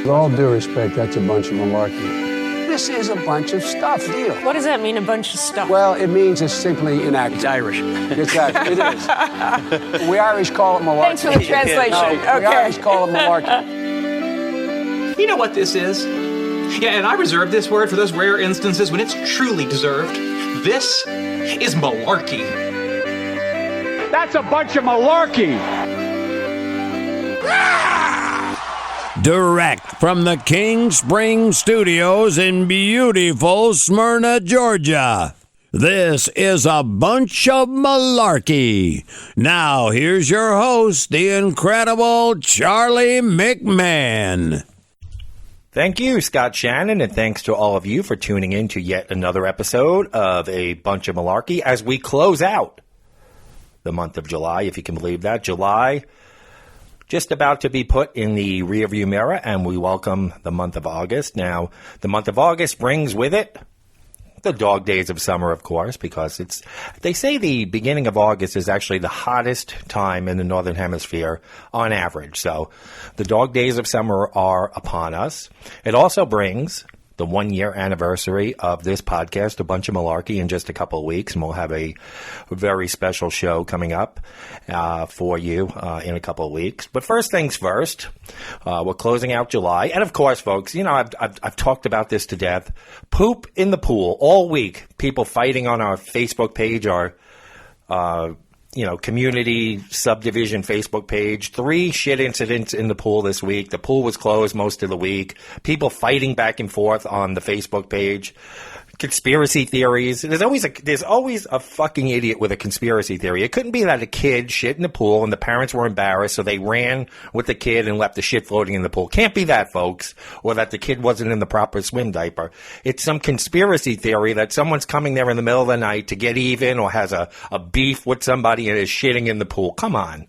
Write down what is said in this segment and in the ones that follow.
With all due respect, that's a bunch of malarkey. This is a bunch of stuff, deal. What does that mean, a bunch of stuff? Well, it means it's simply inaccurate. It's Irish. Exactly, it is. We Irish call it malarkey. Thanks for the translation. No, Okay. We Irish call it malarkey. You know what this is? Yeah, and I reserve this word for those rare instances when it's truly deserved. This is malarkey. That's a bunch of malarkey. Direct from the King Spring Studios in beautiful Smyrna, Georgia. This is a bunch of malarkey. Now, here's your host, the incredible Charlie McMahon. Thank you, Scott Shannon, and thanks to all of you for tuning in to yet another episode of A Bunch of Malarkey as we close out the month of July, if you can believe that. July just about to be put in the rearview mirror, and we welcome the month of August. Now, the month of August brings with it the dog days of summer, of course, because they say the beginning of August is actually the hottest time in the Northern Hemisphere on average. So the dog days of summer are upon us. It also brings the 1-year anniversary of this podcast, A Bunch of Malarkey, in just a couple of weeks, and we'll have a very special show coming up for you in a couple of weeks. But first things first, we're closing out July, and of course, folks, you know, I've talked about this to death. Poop in the pool all week. People fighting on our Facebook page, our community subdivision Facebook page. 3 shit incidents in the pool this week. The pool was closed most of the week. People fighting back and forth on the Facebook page. Conspiracy theories. There's always a fucking idiot with a conspiracy theory. It couldn't be that a kid shit in the pool and the parents were embarrassed, so they ran with the kid and left the shit floating in the pool. Can't be that, folks. Or that the kid wasn't in the proper swim diaper. It's some conspiracy theory that someone's coming there in the middle of the night to get even or has a beef with somebody and is shitting in the pool. Come on.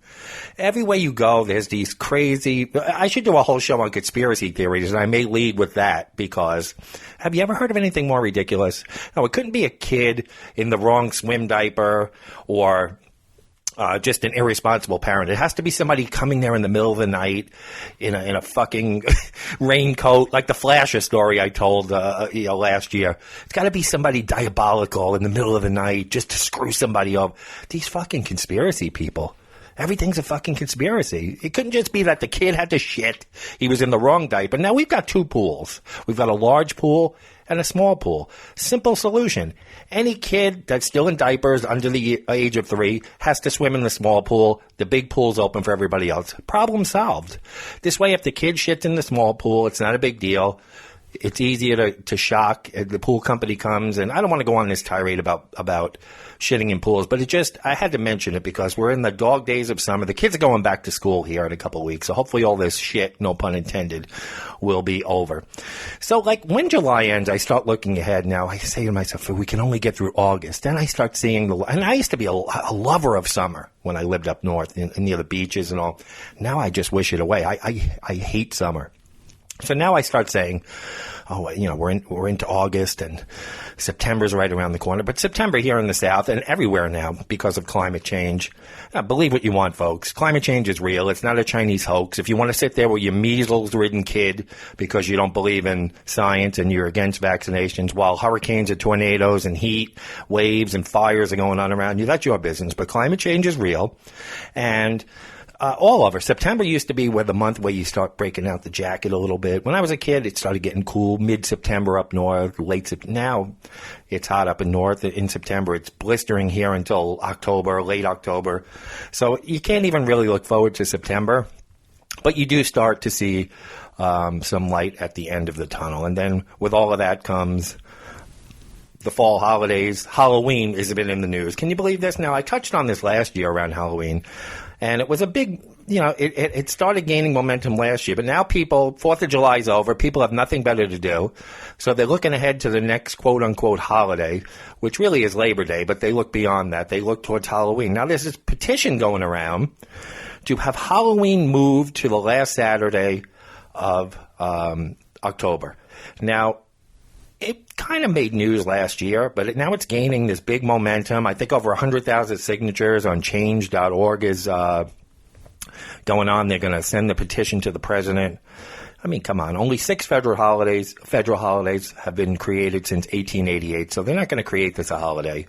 Everywhere you go, there's these crazy... I should do a whole show on conspiracy theories, and I may lead with that because... Have you ever heard of anything more ridiculous? No, it couldn't be a kid in the wrong swim diaper or just an irresponsible parent. It has to be somebody coming there in the middle of the night in a fucking raincoat, like the Flasher story I told last year. It's got to be somebody diabolical in the middle of the night just to screw somebody up. These fucking conspiracy people. Everything's a fucking conspiracy. It couldn't just be that the kid had to shit. He was in the wrong diaper. Now, we've got 2 pools. We've got a large pool and a small pool. Simple solution. Any kid that's still in diapers under the age of 3 has to swim in the small pool. The big pool's open for everybody else. Problem solved. This way, if the kid shits in the small pool, it's not a big deal. It's easier to shock. The pool company comes, and I don't want to go on this tirade about shitting in pools, but I had to mention it because we're in the dog days of summer. The kids are going back to school here in a couple of weeks, so hopefully all this shit, no pun intended, will be over. So, like, when July ends, I start looking ahead now. I say to myself, we can only get through August. Then I start seeing and I used to be a lover of summer when I lived up north near the beaches and all. Now I just wish it away. I hate summer. So now I start saying, we're into August and September's right around the corner. But September here in the South and everywhere now because of climate change. Believe what you want, folks. Climate change is real. It's not a Chinese hoax. If you want to sit there with your measles-ridden kid because you don't believe in science and you're against vaccinations while hurricanes and tornadoes and heat waves and fires are going on around you, that's your business. But climate change is real. And all over. September used to be the month where you start breaking out the jacket a little bit. When I was a kid, it started getting cool mid-September up north, now it's hot up in north in September. It's blistering here until October, late October. So you can't even really look forward to September. But you do start to see some light at the end of the tunnel. And then with all of that comes the fall holidays. Halloween has been in the news. Can you believe this? Now, I touched on this last year around Halloween. And it was a big, it started gaining momentum last year. But now 4th of July is over. People have nothing better to do. So they're looking ahead to the next quote-unquote holiday, which really is Labor Day. But they look beyond that. They look towards Halloween. Now there's this petition going around to have Halloween moved to the last Saturday of October. Now, it kind of made news last year, but now it's gaining this big momentum. I think over 100,000 signatures on change.org is going on. They're going to send the petition to the president. I mean, come on. Only 6 federal holidays have been created since 1888, so they're not going to create this a holiday.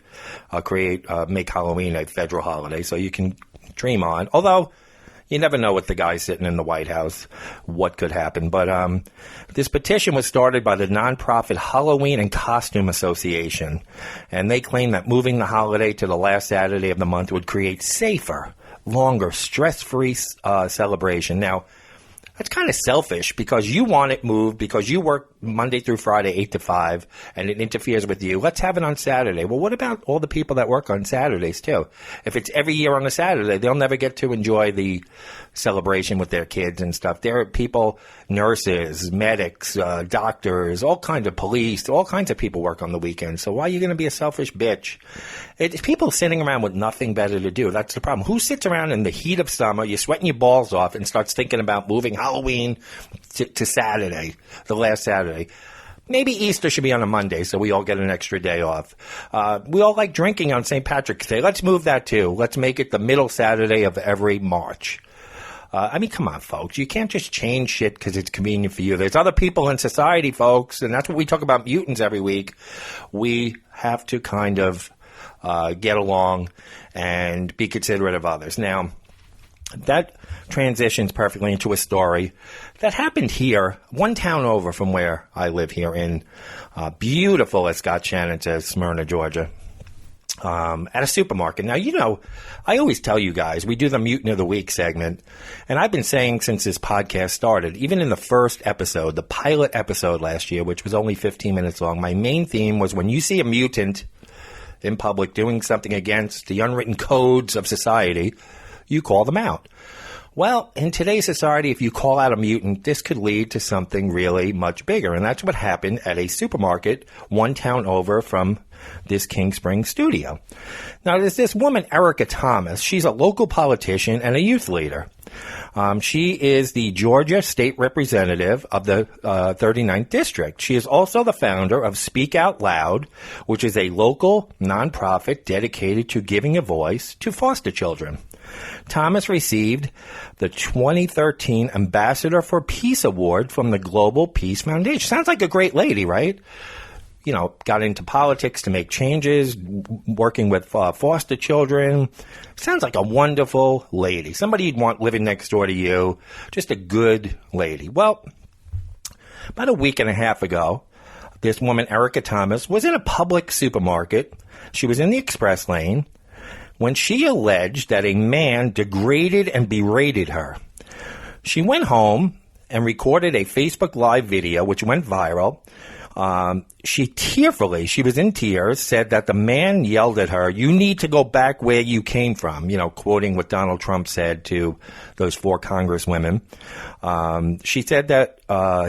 Make Halloween a federal holiday, so you can dream on. Although, you never know with the guy sitting in the White House what could happen. But this petition was started by the nonprofit Halloween and Costume Association, and they claim that moving the holiday to the last Saturday of the month would create safer, longer, stress-free celebration. Now, that's kind of selfish because you want it moved because you work Monday through Friday, 8 to 5, and it interferes with you. Let's have it on Saturday. Well, what about all the people that work on Saturdays, too? If it's every year on a Saturday, they'll never get to enjoy the celebration with their kids and stuff. There are people, nurses, medics, doctors, all kinds of police, all kinds of people work on the weekends. So why are you going to be a selfish bitch? It's people sitting around with nothing better to do. That's the problem. Who sits around in the heat of summer, you're sweating your balls off, and starts thinking about moving Halloween to Saturday, the last Saturday? Maybe Easter should be on a Monday so we all get an extra day off. We all like drinking on St. Patrick's Day. Let's move that too. Let's make it the middle Saturday of every March. I mean, come on, folks. You can't just change shit because it's convenient for you. There's other people in society, folks, and that's what we talk about mutants every week. We have to kind of get along and be considerate of others. Now, that transitions perfectly into a story that happened here, one town over from where I live here in beautiful, as Scott Shannon says, Smyrna, Georgia. At a supermarket. Now, you know, I always tell you guys, we do the Mutant of the Week segment, and I've been saying since this podcast started, even in the first episode, the pilot episode last year, which was only 15 minutes long, my main theme was when you see a mutant in public doing something against the unwritten codes of society, you call them out. Well, in today's society, if you call out a mutant, this could lead to something really much bigger, and that's what happened at a supermarket one town over from this King Spring studio. Now, there's this woman, Erica Thomas. She's a local politician and a youth leader. She is the Georgia State Representative of the 39th District. She is also the founder of Speak Out Loud, which is a local nonprofit dedicated to giving a voice to foster children. Thomas received the 2013 Ambassador for Peace Award from the Global Peace Foundation. Sounds like a great lady, right? You know, got into politics to make changes, working with foster children. Sounds like a wonderful lady. Somebody you'd want living next door to you. Just a good lady. Well, about a week and a half ago, this woman, Erica Thomas, was in a public supermarket. She was in the express lane when she alleged that a man degraded and berated her. She went home and recorded a Facebook Live video, which went viral. She was in tears, said that the man yelled at her, "You need to go back where you came from," you know, quoting what Donald Trump said to those 4 congresswomen. She said that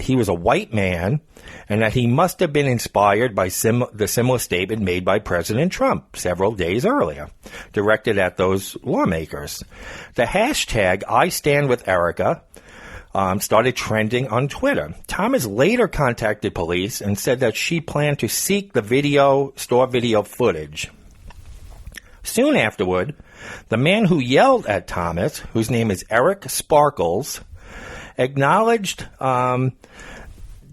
he was a white man and that he must have been inspired by the similar statement made by President Trump several days earlier, directed at those lawmakers. The hashtag #IStandWithErica started trending on Twitter. Thomas later contacted police and said that she planned to seek the store video footage. Soon afterward, the man who yelled at Thomas, whose name is Eric Sparkles, acknowledged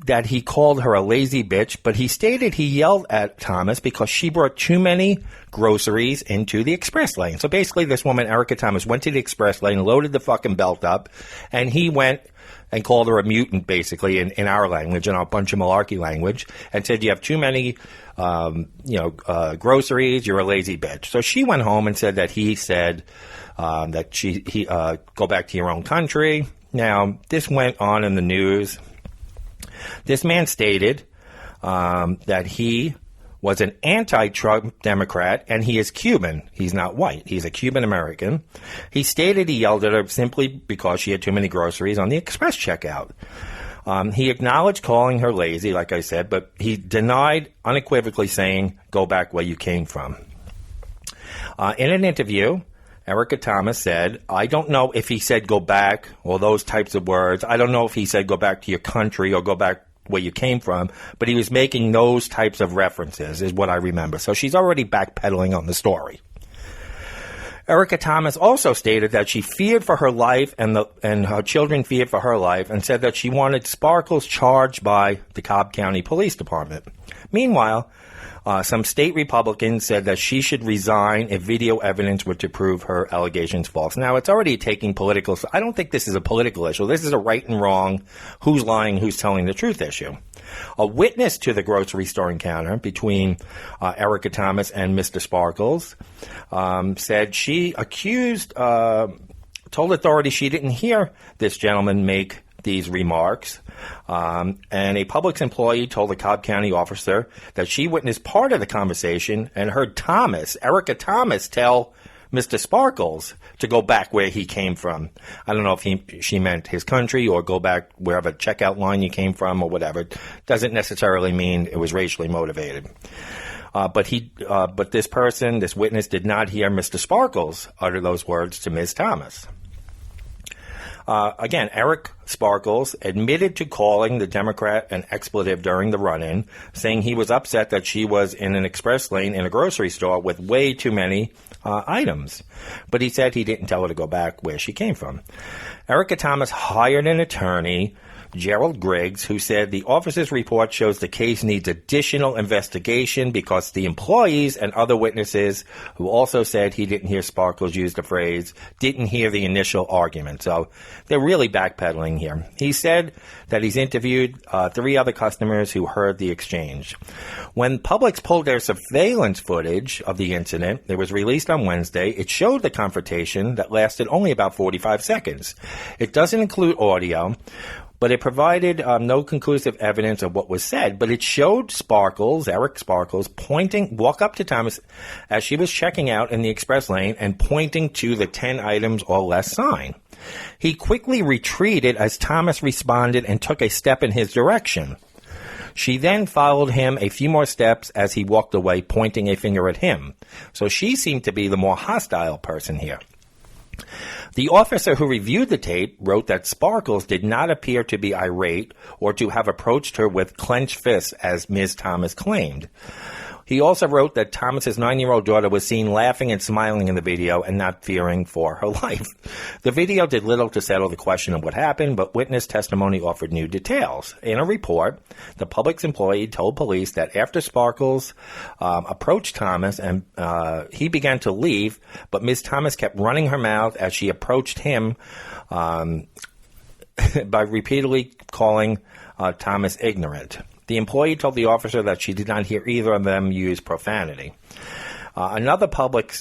that he called her a lazy bitch, but he stated he yelled at Thomas because she brought too many groceries into the express lane. So basically this woman, Erica Thomas, went to the express lane, loaded the fucking belt up, and he went and called her a mutant, basically, in our language, in our bunch of malarkey language, and said, "You have too many, groceries, you're a lazy bitch." So she went home and said that he said that go back to your own country. Now, this went on in the news. This man stated that he was an anti-Trump Democrat, and he is Cuban. He's not white. He's a Cuban American. He stated he yelled at her simply because she had too many groceries on the express checkout. He acknowledged calling her lazy, like I said, but he denied unequivocally saying, "Go back where you came from." In an interview, Erica Thomas said, "I don't know if he said go back or those types of words. I don't know if he said go back to your country or go back where you came from, but he was making those types of references is what I remember." So she's already backpedaling on the story. Erica Thomas also stated that she feared for her life and her children feared for her life, and said that she wanted Sparkles charged by the Cobb County Police Department. Meanwhile, some state Republicans said that she should resign if video evidence were to prove her allegations false. Now, it's already taking political. I don't think this is a political issue. This is a right and wrong, who's lying, who's telling the truth issue. A witness to the grocery store encounter between Erica Thomas and Mr. Sparkles said she told authorities she didn't hear this gentleman make these remarks. And a Publix employee told the Cobb County officer that she witnessed part of the conversation and heard Erica Thomas, tell Mr. Sparkles to go back where he came from. I don't know if she meant his country or go back wherever checkout line you came from or whatever. Doesn't necessarily mean it was racially motivated. But this witness did not hear Mr. Sparkles utter those words to Ms. Thomas. Again, Eric Sparkles admitted to calling the Democrat an expletive during the run-in, saying he was upset that she was in an express lane in a grocery store with way too many items. But he said he didn't tell her to go back where she came from. Erica Thomas hired an attorney, Gerald Griggs, who said the officer's report shows the case needs additional investigation because the employees and other witnesses who also said he didn't hear Sparkles use the phrase didn't hear the initial argument. So they're really backpedaling here. He said that he's interviewed 3 other customers who heard the exchange. When Publix pulled their surveillance footage of the incident, it was released on Wednesday. It showed the confrontation that lasted only about 45 seconds. It doesn't include audio, but it provided no conclusive evidence of what was said. But it showed Eric Sparkles, walk up to Thomas as she was checking out in the express lane and pointing to the 10 items or less sign. He quickly retreated as Thomas responded and took a step in his direction. She then followed him a few more steps as he walked away, pointing a finger at him. So she seemed to be the more hostile person here. The officer who reviewed the tape wrote that Sparkles did not appear to be irate or to have approached her with clenched fists, as Ms. Thomas claimed. He also wrote that Thomas's 9-year-old daughter was seen laughing and smiling in the video and not fearing for her life. The video did little to settle the question of what happened, but witness testimony offered new details. In a report, the Publix employee told police that after Sparkles approached Thomas and he began to leave, but Ms. Thomas kept running her mouth as she approached him by repeatedly calling Thomas ignorant. The employee told the officer that she did not hear either of them use profanity. Another Publix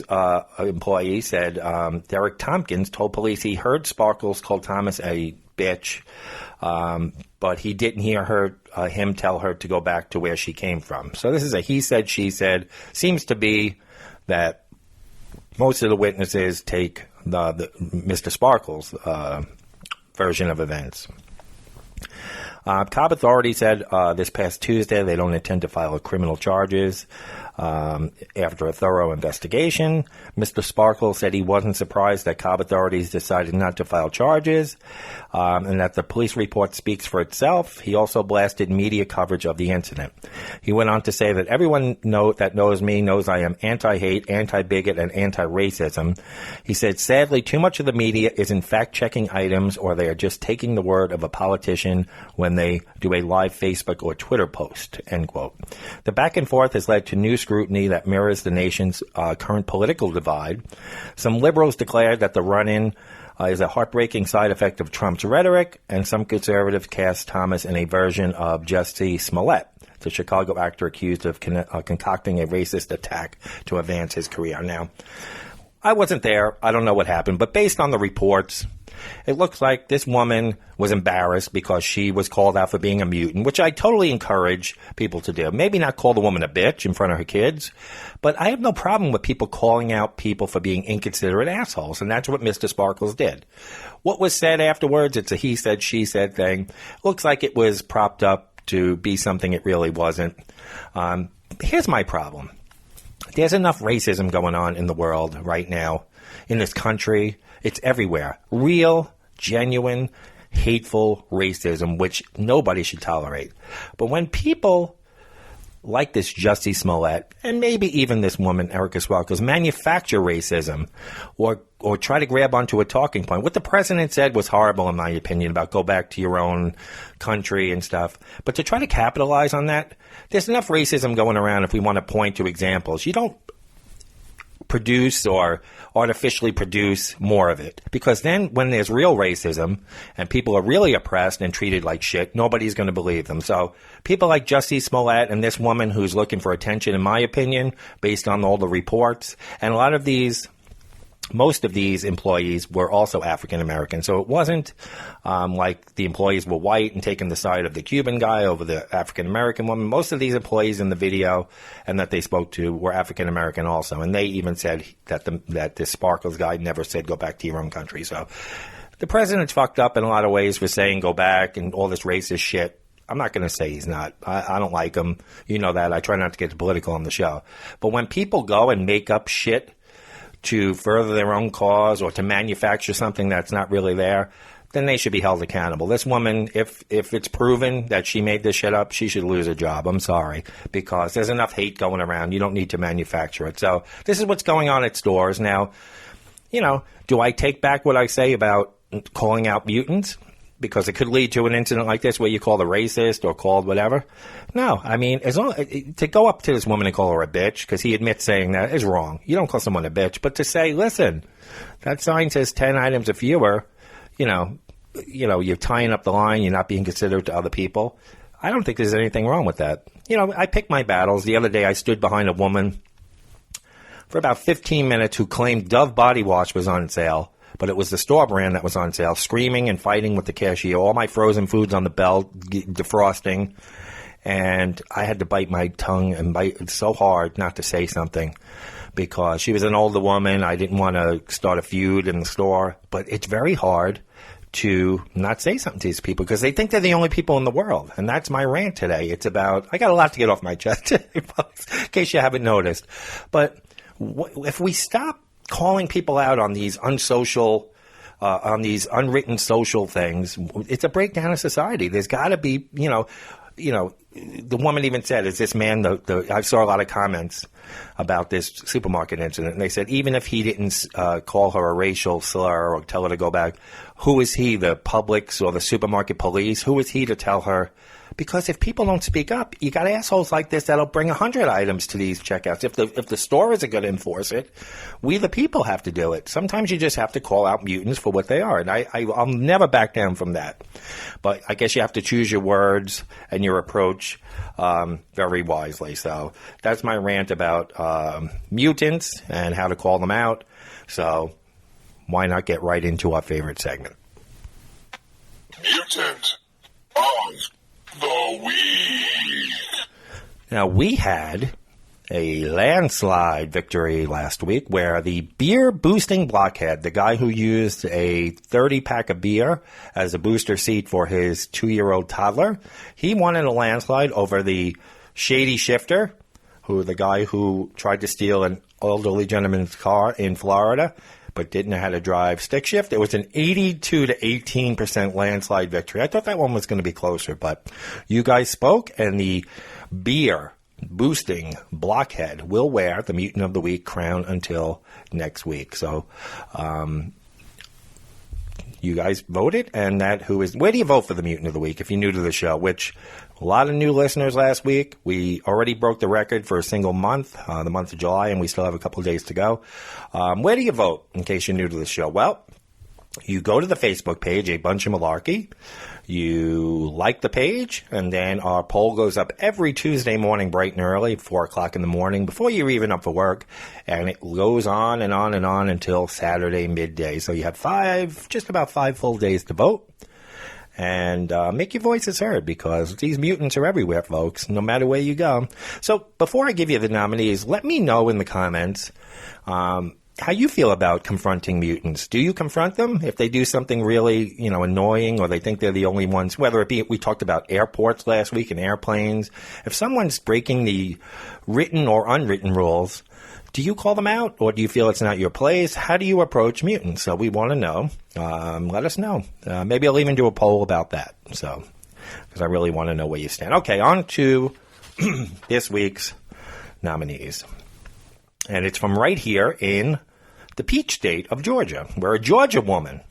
employee said Derek Tompkins told police he heard Sparkles call Thomas a bitch, but he didn't hear him tell her to go back to where she came from. So this is a he said, she said. Seems to be that most of the witnesses take the Mr. Sparkles version of events. Cobb authorities said this past Tuesday they don't intend to file criminal charges after a thorough investigation. Mr. Sparkles said he wasn't surprised that Cobb authorities decided not to file charges and that the police report speaks for itself. He also blasted media coverage of the incident. He went on to say that everyone that knows me knows I am anti-hate, anti-bigot, and anti-racism. He said, sadly, too much of the media isn't fact-checking items or they are just taking the word of a politician when they do a live Facebook or Twitter post, end quote. The back and forth has led to new scrutiny that mirrors the nation's current political divide. Some liberals declared that the run-in is a heartbreaking side effect of Trump's rhetoric, and some conservatives cast Thomas in a version of Jussie Smollett, the Chicago actor accused of concocting a racist attack to advance his career. Now, I wasn't there. I don't know what happened, but based on the reports, it looks like this woman was embarrassed because she was called out for being a mutant, which I totally encourage people to do. Maybe not call the woman a bitch in front of her kids, but I have no problem with people calling out people for being inconsiderate assholes, and that's what Mr. Sparkles did. What was said afterwards, it's a he said, she said thing. Looks like it was propped up to be something it really wasn't. Here's my problem. There's enough racism going on in the world right now, in this country. It's everywhere. Real, genuine, hateful racism, which nobody should tolerate. But when people like this Jussie Smollett, and maybe even this woman, Erica Swalkos, manufacture racism or try to grab onto a talking point. What the president said was horrible, in my opinion, about go back to your own country and stuff. But to try to capitalize on that, there's enough racism going around if we want to point to examples. You don't produce or artificially produce more of it, because then when there's real racism and people are really oppressed and treated like shit, nobody's going to believe them. So people like Jussie Smollett and this woman who's looking for attention, in my opinion, based on all the reports, and most of these employees were also African American. So it wasn't like the employees were white and taking the side of the Cuban guy over the African American woman. Most of these employees in the video and that they spoke to were African American also. And they even said that this Sparkles guy never said go back to your own country. So the president's fucked up in a lot of ways for saying go back and all this racist shit. I'm not going to say he's not. I don't like him. You know that. I try not to get political on the show. But when people go and make up shit to further their own cause or to manufacture something that's not really there, then they should be held accountable. This woman, if it's proven that she made this shit up, she should lose her job. I'm sorry, because there's enough hate going around. You don't need to manufacture it. So this is what's going on at stores. Now, do I take back what I say about calling out mutants? Because it could lead to an incident like this where you call the racist or called whatever. No, I mean, to go up to this woman and call her a bitch, because he admits saying that is wrong. You don't call someone a bitch, but to say, listen, that sign says 10 items or fewer, you're tying up the line, you're not being considerate to other people. I don't think there's anything wrong with that. I pick my battles. The other day I stood behind a woman for about 15 minutes who claimed Dove body wash was on sale. But it was the store brand that was on sale, screaming and fighting with the cashier. All my frozen foods on the belt, defrosting. And I had to bite my tongue and bite so hard not to say something, because she was an older woman. I didn't want to start a feud in the store. But it's very hard to not say something to these people because they think they're the only people in the world. And that's my rant today. It's about, I got a lot to get off my chest today, folks, in case you haven't noticed. But if we stop calling people out on these unsocial, on these unwritten social things, it's a breakdown of society. There's got to be, the woman even said, is this man, I saw a lot of comments about this supermarket incident, and they said even if he didn't call her a racial slur or tell her to go back, who is he, the Publix or the supermarket police? Who is he to tell her? Because if people don't speak up, you got assholes like this that'll bring 100 items to these checkouts. If the store isn't going to enforce it, we the people have to do it. Sometimes you just have to call out mutants for what they are, and I'll never back down from that. But I guess you have to choose your words and your approach very wisely. So that's my rant about mutants and how to call them out. So why not get right into our favorite segment? Mutant of the Week. Now, we had a landslide victory last week where the beer-boosting blockhead, the guy who used a 30-pack of beer as a booster seat for his 2-year-old toddler, he won in a landslide over the shady shifter, the guy who tried to steal an elderly gentleman's car in Florida but didn't know how to drive stick shift. It was an 82 to 18% landslide victory. I thought that one was going to be closer, but you guys spoke, and the beer boosting blockhead will wear the Mutant of the Week crown until next week. So you guys voted, and where do you vote for the Mutant of the Week if you're new to the show? Which a lot of new listeners last week. We already broke the record for a single month, the month of July, and we still have a couple of days to go. Where do you vote in case you're new to the show? Well, you go to the Facebook page, A Bunch of Malarkey. You like the page, and then our poll goes up every Tuesday morning bright and early, 4 o'clock in the morning, before you're even up for work, and it goes on and on and on until Saturday midday. So you have just about 5 full days to vote. And make your voices heard, because these mutants are everywhere, folks, no matter where you go. So before I give you the nominees, let me know in the comments how you feel about confronting mutants. Do you confront them if they do something really, annoying, or they think they're the only ones? Whether it be, we talked about airports last week and airplanes. If someone's breaking the written or unwritten rules, do you call them out, or do you feel it's not your place? How do you approach mutants? So we want to know. Let us know. Maybe I'll even do a poll about that. So, because I really want to know where you stand. Okay, on to this week's nominees. And it's from right here in the Peach State of Georgia, where a Georgia woman,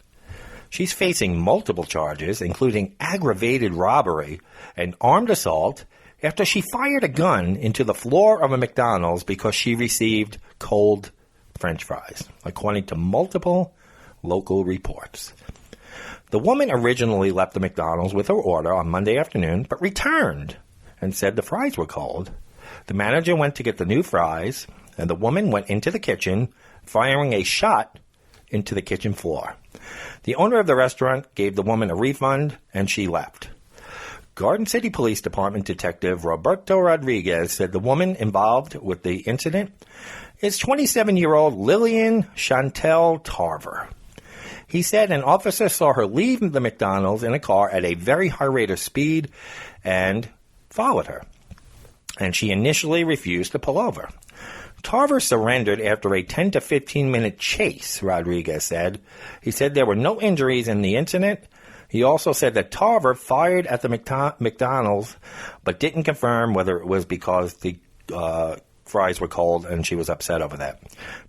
she's facing multiple charges, including aggravated robbery and armed assault, after she fired a gun into the floor of a McDonald's because she received cold French fries, according to multiple local reports. The woman originally left the McDonald's with her order on Monday afternoon, but returned and said the fries were cold. The manager went to get the new fries, and the woman went into the kitchen, firing a shot into the kitchen floor. The owner of the restaurant gave the woman a refund, and she left. Garden City Police Department Detective Roberto Rodriguez said the woman involved with the incident is 27-year-old Lillian Chantel Tarver. He said an officer saw her leave the McDonald's in a car at a very high rate of speed and followed her. And she initially refused to pull over. Tarver surrendered after a 10 to 15-minute chase, Rodriguez said. He said there were no injuries in the incident. He also said that Tarver fired at the McDonald's, but didn't confirm whether it was because the fries were cold and she was upset over that.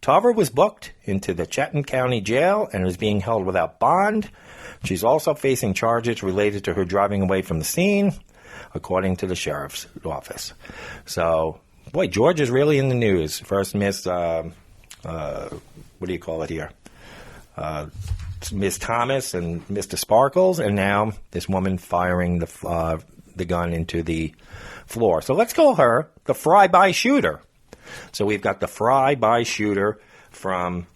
Tarver was booked into the Chatham County Jail and is being held without bond. She's also facing charges related to her driving away from the scene, according to the sheriff's office. So, boy, George is really in the news. First, Miss, what do you call it here? Miss Thomas and Mr. Sparkles, and now this woman firing the gun into the floor. So let's call her the fry-by shooter. So we've got the fry-by shooter from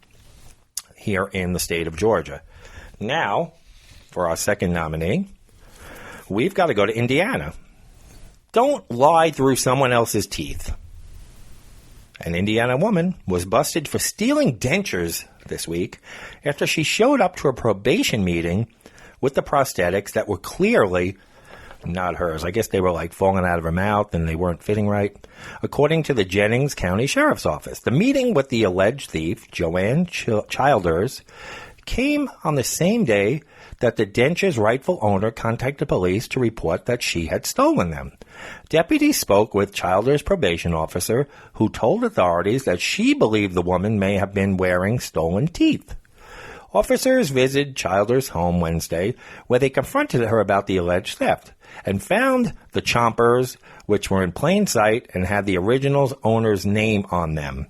here in the state of Georgia. Now, for our second nominee, we've got to go to Indiana. Don't lie through someone else's teeth. An Indiana woman was busted for stealing dentures this week after she showed up to a probation meeting with the prosthetics that were clearly not hers. I guess they were like falling out of her mouth and they weren't fitting right. According to the Jennings County Sheriff's Office, the meeting with the alleged thief, Joanne Childers, came on the same day that the denture's rightful owner contacted police to report that she had stolen them. Deputies spoke with Childers' probation officer, who told authorities that she believed the woman may have been wearing stolen teeth. Officers visited Childers' home Wednesday, where they confronted her about the alleged theft, and found the chompers, which were in plain sight and had the original owner's name on them.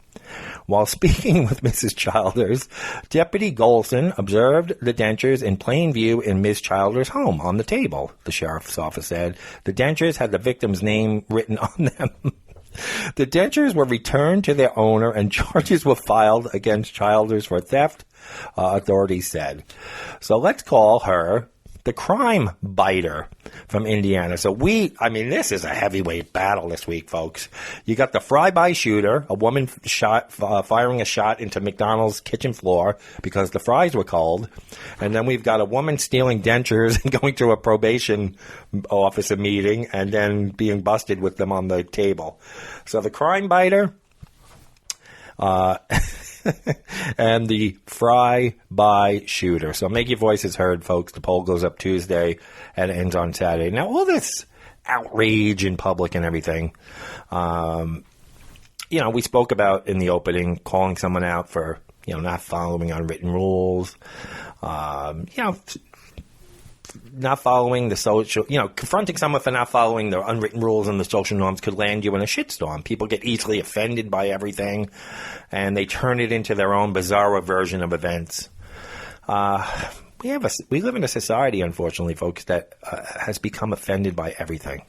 While speaking with Mrs. Childers, Deputy Golson observed the dentures in plain view in Ms. Childers' home on the table, the sheriff's office said. The dentures had the victim's name written on them. The dentures were returned to their owner and charges were filed against Childers for theft, authorities said. So let's call her the crime biter from Indiana. So this is a heavyweight battle this week, folks. You got the fry-by shooter, a woman firing a shot into McDonald's kitchen floor because the fries were cold. And then we've got a woman stealing dentures and going to a probation officer meeting and then being busted with them on the table. So the crime biter, and the fry-by shooter. So make your voices heard, folks. The poll goes up Tuesday and ends on Saturday. Now, all this outrage in public and everything, we spoke about in the opening calling someone out for, not following unwritten rules, not following the social, confronting someone for not following the unwritten rules and the social norms could land you in a shitstorm. People get easily offended by everything, and they turn it into their own bizarre version of events. We live in a society, unfortunately, folks, that has become offended by everything.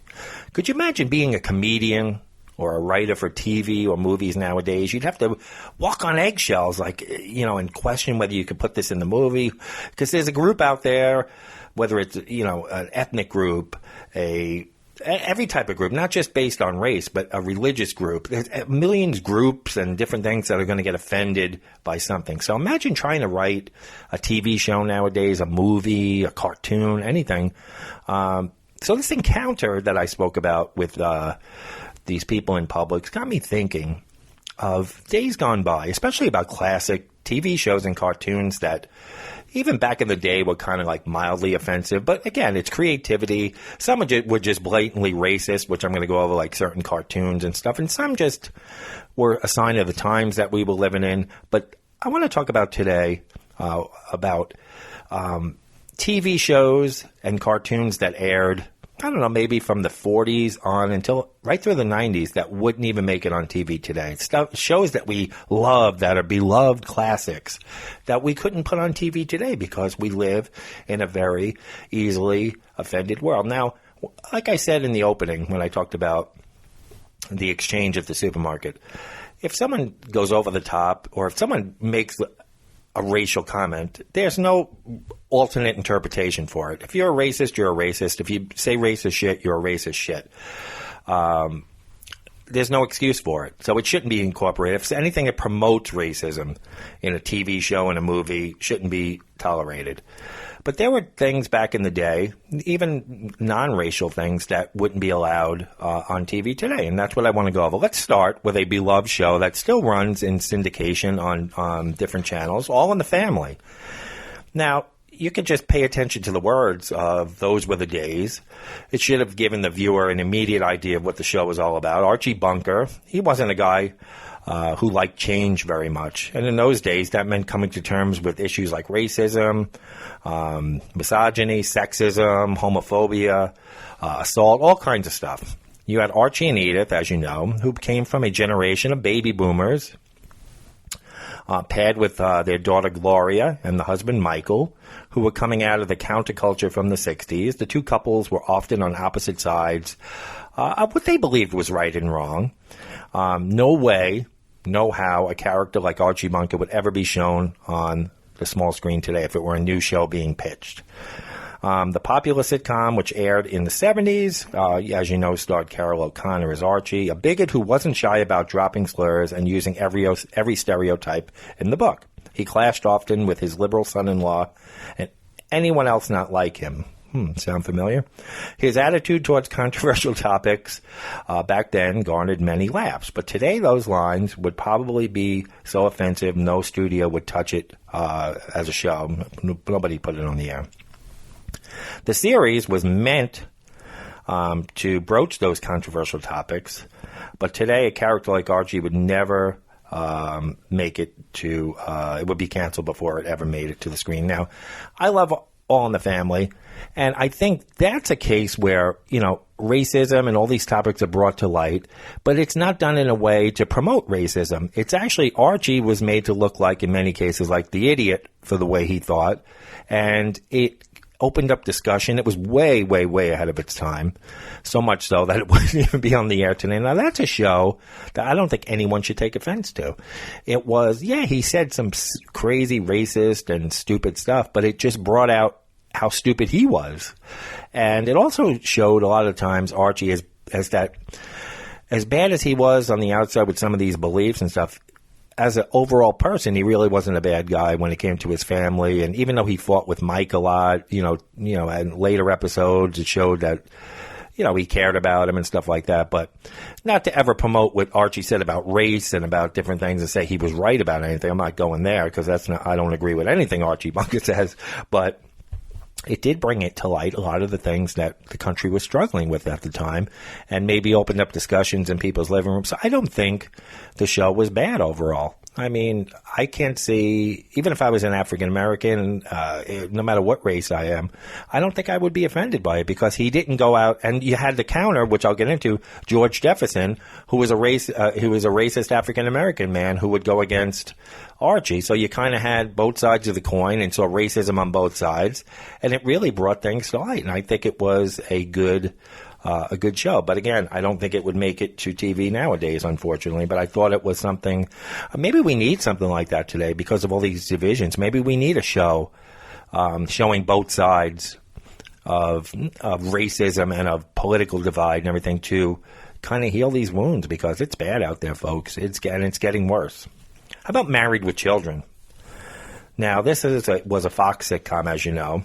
Could you imagine being a comedian or a writer for TV or movies nowadays? You'd have to walk on eggshells, and question whether you could put this in the movie. Because there's a group out there, whether it's, an ethnic group, every type of group, not just based on race, but a religious group. There's millions of groups and different things that are going to get offended by something. So imagine trying to write a TV show nowadays, a movie, a cartoon, anything. So this encounter that I spoke about with these people in Publix got me thinking of days gone by, especially about classic TV shows and cartoons that even back in the day were kind of like mildly offensive. But again, it's creativity. Some were just blatantly racist, which I'm going to go over, like certain cartoons and stuff. And some just were a sign of the times that we were living in. But I want to talk about today about TV shows and cartoons that aired, I don't know, maybe from the 40s on until right through the 90s that wouldn't even make it on TV today. Shows that we love, that are beloved classics, that we couldn't put on TV today because we live in a very easily offended world. Now, like I said in the opening when I talked about the exchange at the supermarket, if someone goes over the top or if someone makes a racial comment, there's no alternate interpretation for it. If you're a racist, you're a racist. If you say racist shit, you're a racist shit. There's no excuse for it. So it shouldn't be incorporated. If anything that promotes racism in a TV show, in a movie, shouldn't be tolerated. But there were things back in the day, even non-racial things, that wouldn't be allowed on TV today, and that's what I want to go over. Let's start with a beloved show that still runs in syndication on different channels, All in the Family. Now, you could just pay attention to the words of "Those Were the Days." It should have given the viewer an immediate idea of what the show was all about. Archie Bunker, he wasn't a guy who liked change very much. And in those days, that meant coming to terms with issues like racism, misogyny, sexism, homophobia, assault, all kinds of stuff. You had Archie and Edith, as you know, who came from a generation of baby boomers, paired with their daughter Gloria and the husband Michael, who were coming out of the counterculture from the 60s. The two couples were often on opposite sides of what they believed was right and wrong. No way, no how a character like Archie Bunker would ever be shown on the small screen today if it were a new show being pitched. The popular sitcom, which aired in the 70s, as you know, starred Carol O'Connor as Archie, a bigot who wasn't shy about dropping slurs and using every stereotype in the book. He clashed often with his liberal son-in-law and anyone else not like him. Sound familiar? His attitude towards controversial topics back then garnered many laughs, but today those lines would probably be so offensive no studio would touch it as a show. Nobody put it on the air. The series was meant to broach those controversial topics, but today a character like Archie would never make it to, it would be canceled before it ever made it to the screen. Now, I love All in the Family, and I think that's a case where, you know, racism and all these topics are brought to light, but it's not done in a way to promote racism. It's actually, Archie was made to look like, in many cases, like the idiot for the way he thought, and it opened up discussion. It was way, way, way ahead of its time. So much so that it wouldn't even be on the air today. Now, that's a show that I don't think anyone should take offense to. It was, yeah, he said some crazy racist and stupid stuff, but it just brought out how stupid he was. And it also showed a lot of times Archie as that, as bad as he was on the outside with some of these beliefs and stuff, as an overall person, he really wasn't a bad guy when it came to his family. And even though he fought with Mike a lot, you know, and later episodes, it showed that, you know, he cared about him and stuff like that. But not to ever promote what Archie said about race and about different things and say he was right about anything. I'm not going there because I don't agree with anything Archie Bunker says. But it did bring it to light a lot of the things that the country was struggling with at the time and maybe opened up discussions in people's living rooms. So I don't think the show was bad overall. I mean, I can't see, even if I was an African American, no matter what race I am, I don't think I would be offended by it because he didn't go out, and you had the counter, which I'll get into, George Jefferson, who was a racist African American man who would go against Archie. So you kind of had both sides of the coin and saw racism on both sides, and it really brought things to light. And I think it was a good show. But again, I don't think it would make it to TV nowadays, unfortunately. But I thought it was something, maybe we need something like that today because of all these divisions. Maybe we need a show showing both sides of racism and of political divide and everything to kind of heal these wounds because it's bad out there, folks. It's getting worse. How about Married with Children? Now, this was a Fox sitcom, as you know.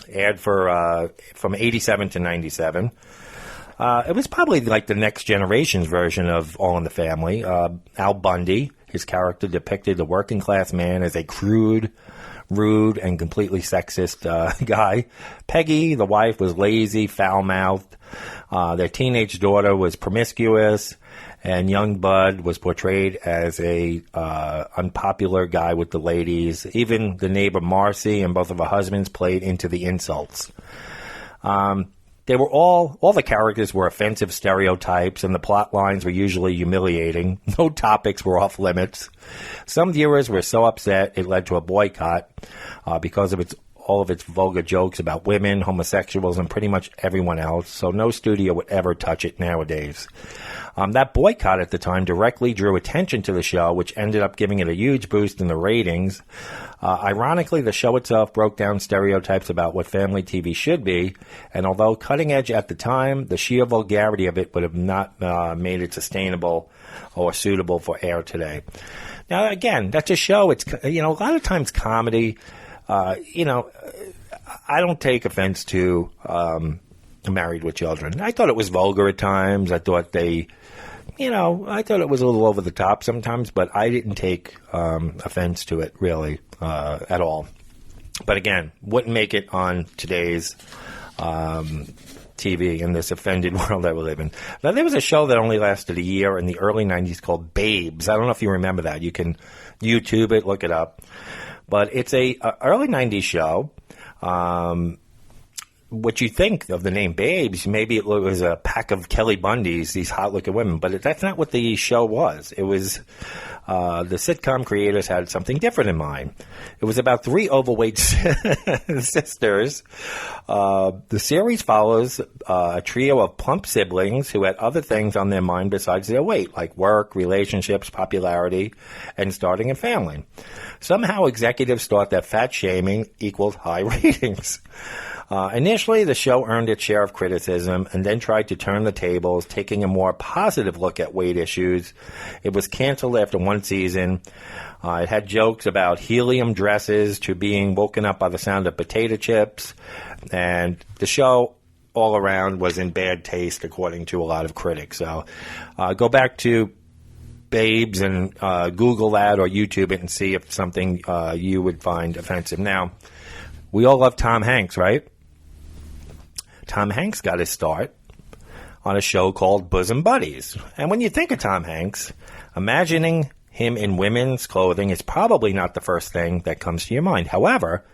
Aired from 87 to 97. It was probably like the next generation's version of All in the Family. Al Bundy. His character depicted the working class man as a crude, rude, and completely sexist guy. Peggy, the wife, was lazy, foul-mouthed. Their teenage daughter was promiscuous, and young Bud was portrayed as a unpopular guy with the ladies. Even the neighbor Marcy and both of her husbands played into the insults. They were all the characters were offensive stereotypes, and the plot lines were usually humiliating. No topics were off limits. Some viewers were so upset it led to a boycott because of all of its vulgar jokes about women, homosexuals, and pretty much everyone else. So no studio would ever touch it nowadays. That boycott at the time directly drew attention to the show, which ended up giving it a huge boost in the ratings. Ironically, the show itself broke down stereotypes about what family TV should be, and although cutting edge at the time, the sheer vulgarity of it would have not made it sustainable or suitable for air today. Now, again, that's a show. It's, a lot of times comedy, I don't take offense to Married with Children. I thought it was vulgar at times. I thought I thought it was a little over the top sometimes, but I didn't take offense to it really at all. But again, wouldn't make it on today's TV in this offended world that we live in. Now, there was a show that only lasted a year in the early 90s called Babes. I don't know if you remember that. You can YouTube it, look it up. But it's a early 90s show. What you think of the name Babes, maybe it was a pack of Kelly Bundys, these hot-looking women, but that's not what the show was. It was the sitcom creators had something different in mind. It was about three overweight sisters. The series follows a trio of plump siblings who had other things on their mind besides their weight, like work, relationships, popularity, and starting a family. Somehow executives thought that fat shaming equaled high ratings. Initially, the show earned its share of criticism and then tried to turn the tables, taking a more positive look at weight issues. It was canceled after one season. It had jokes about helium dresses to being woken up by the sound of potato chips. And the show all around was in bad taste, according to a lot of critics. So go back to Babes and Google that or YouTube it and see if something you would find offensive. Now, we all love Tom Hanks, right? Tom Hanks got his start on a show called Bosom Buddies. And when you think of Tom Hanks, imagining him in women's clothing is probably not the first thing that comes to your mind. However,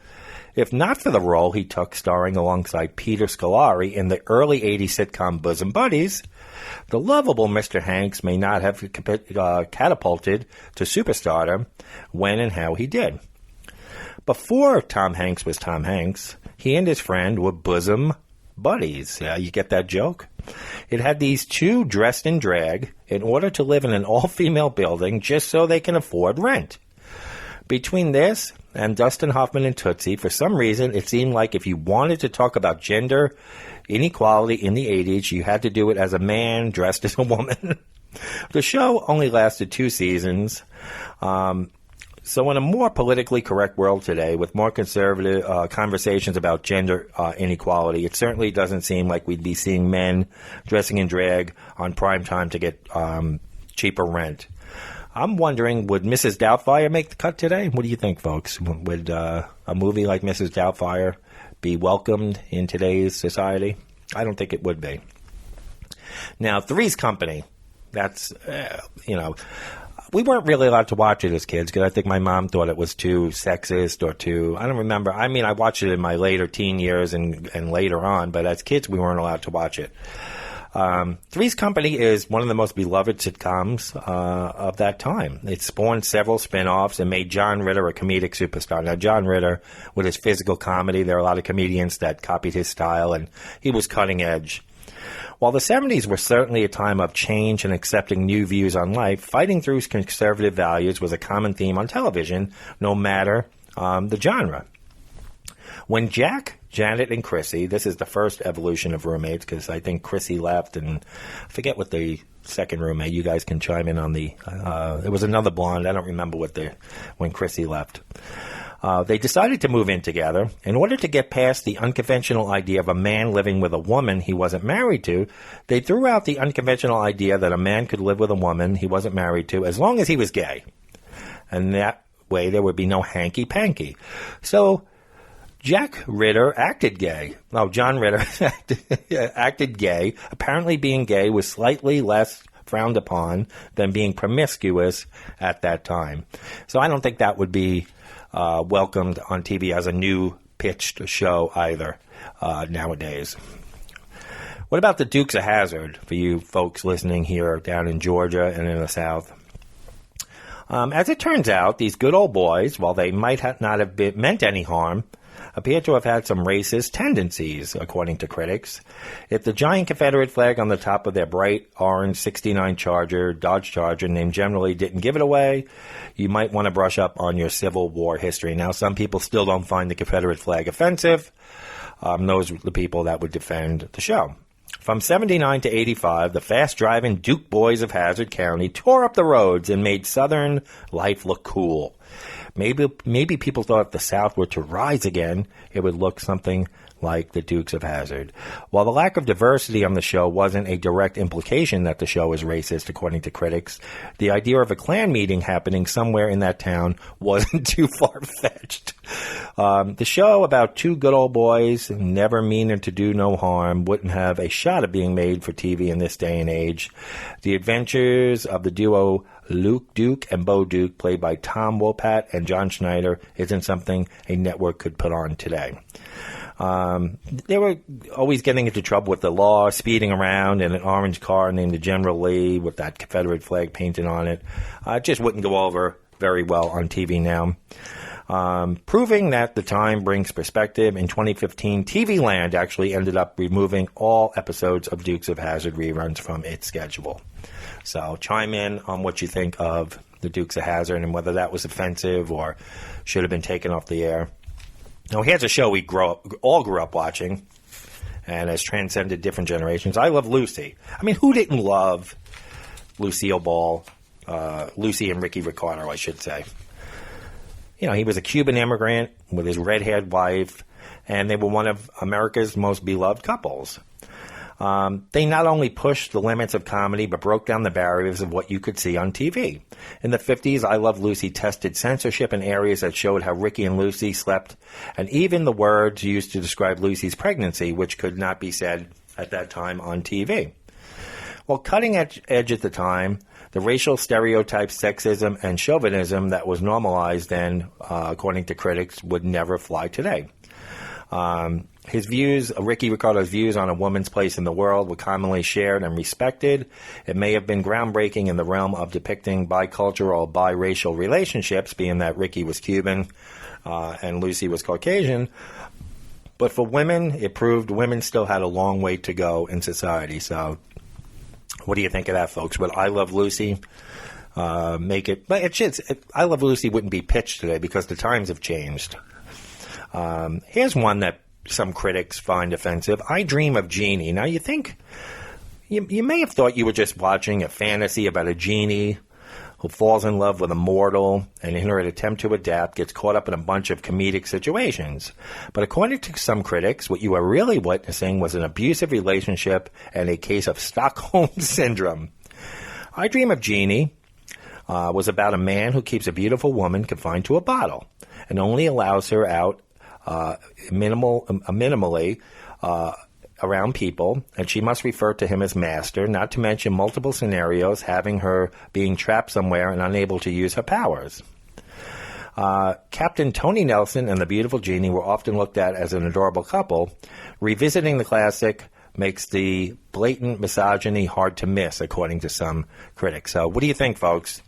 if not for the role he took starring alongside Peter Scolari in the early 80s sitcom Bosom Buddies, the lovable Mr. Hanks may not have catapulted to superstardom when and how he did. Before Tom Hanks was Tom Hanks, he and his friend were bosom buddies. You get that joke? It had these two dressed in drag in order to live in an all-female building just so they can afford rent. Between this and Dustin Hoffman and Tootsie, for some reason, it seemed like if you wanted to talk about gender inequality in the 80s, you had to do it as a man dressed as a woman. The show only lasted 2 seasons. So in a more politically correct world today, with more conservative conversations about gender inequality, it certainly doesn't seem like we'd be seeing men dressing in drag on prime time to get cheaper rent. I'm wondering, would Mrs. Doubtfire make the cut today? What do you think, folks? Would a movie like Mrs. Doubtfire be welcomed in today's society? I don't think it would be. Now, Three's Company, that's, we weren't really allowed to watch it as kids because I think my mom thought it was too sexist or too, I don't remember. I mean, I watched it in my later teen years and later on, but as kids, we weren't allowed to watch it. Three's Company is one of the most beloved sitcoms of that time. It spawned several spin-offs and made John Ritter a comedic superstar. Now, John Ritter, with his physical comedy, there are a lot of comedians that copied his style, and he was cutting edge. While the 70s were certainly a time of change and accepting new views on life, fighting through conservative values was a common theme on television, no matter the genre. When Jack, Janet, and Chrissy, this is the first evolution of roommates, because I think Chrissy left, and I forget what the second roommate, you guys can chime in on it was another blonde, I don't remember when Chrissy left. They decided to move in together. In order to get past the unconventional idea of a man living with a woman he wasn't married to, they threw out the unconventional idea that a man could live with a woman he wasn't married to as long as he was gay. and that way there would be no hanky-panky. So Jack Ritter acted gay. No, John Ritter acted gay. Apparently being gay was slightly less frowned upon than being promiscuous at that time. So I don't think that would be welcomed on TV as a new pitched show either nowadays. What about the Dukes of Hazzard for you folks listening here down in Georgia and in the South? As it turns out, these good old boys, while they might not have meant any harm, appear to have had some racist tendencies, according to critics. If the giant Confederate flag on the top of their bright orange 69 Dodge Charger named generally didn't give it away, you might want to brush up on your Civil War history. Now, some people still don't find the Confederate flag offensive. Those are the people that would defend the show. From 79 to 85, the fast-driving Duke boys of Hazard County tore up the roads and made Southern life look cool. Maybe people thought if the South were to rise again, it would look something like the Dukes of Hazzard. While the lack of diversity on the show wasn't a direct implication that the show is racist, according to critics, the idea of a Klan meeting happening somewhere in that town wasn't too far-fetched. The show about two good old boys, never meaning to do no harm, wouldn't have a shot of being made for TV in this day and age. The adventures of the duo Luke Duke and Bo Duke, played by Tom Wopat and John Schneider, isn't something a network could put on today. They were always getting into trouble with the law, speeding around in an orange car named the General Lee with that Confederate flag painted on it. It just wouldn't go over very well on TV now. Proving that the time brings perspective, in 2015, TV Land actually ended up removing all episodes of Dukes of Hazzard reruns from its schedule. So chime in on what you think of the Dukes of Hazzard and whether that was offensive or should have been taken off the air. Now, here's a show we all grew up watching and has transcended different generations. I Love Lucy. I mean, who didn't love Lucille Ball? Lucy and Ricky Ricardo, I should say. You know, he was a Cuban immigrant with his red-haired wife, and they were one of America's most beloved couples. They not only pushed the limits of comedy, but broke down the barriers of what you could see on TV. In the 50s, I Love Lucy tested censorship in areas that showed how Ricky and Lucy slept, and even the words used to describe Lucy's pregnancy, which could not be said at that time on TV. Well, cutting edge at the time, the racial stereotypes, sexism, and chauvinism that was normalized then, according to critics, would never fly today. His views, Ricky Ricardo's views on a woman's place in the world were commonly shared and respected. It may have been groundbreaking in the realm of depicting bicultural, biracial relationships, being that Ricky was Cuban and Lucy was Caucasian. But for women, it proved women still had a long way to go in society. So what do you think of that, folks? Would I Love Lucy make it? But I Love Lucy wouldn't be pitched today because the times have changed. Here's one that some critics find offensive. I Dream of Jeannie. Now, you think, you may have thought you were just watching a fantasy about a genie who falls in love with a mortal and in her attempt to adapt gets caught up in a bunch of comedic situations. But according to some critics, what you were really witnessing was an abusive relationship and a case of Stockholm Syndrome. I Dream of Jeannie was about a man who keeps a beautiful woman confined to a bottle and only allows her out minimally around people, and she must refer to him as master, not to mention multiple scenarios having her being trapped somewhere and unable to use her powers. Captain Tony Nelson and the beautiful Jeannie were often looked at as an adorable couple. Revisiting the classic makes the blatant misogyny hard to miss, according to some critics. So what do you think, folks?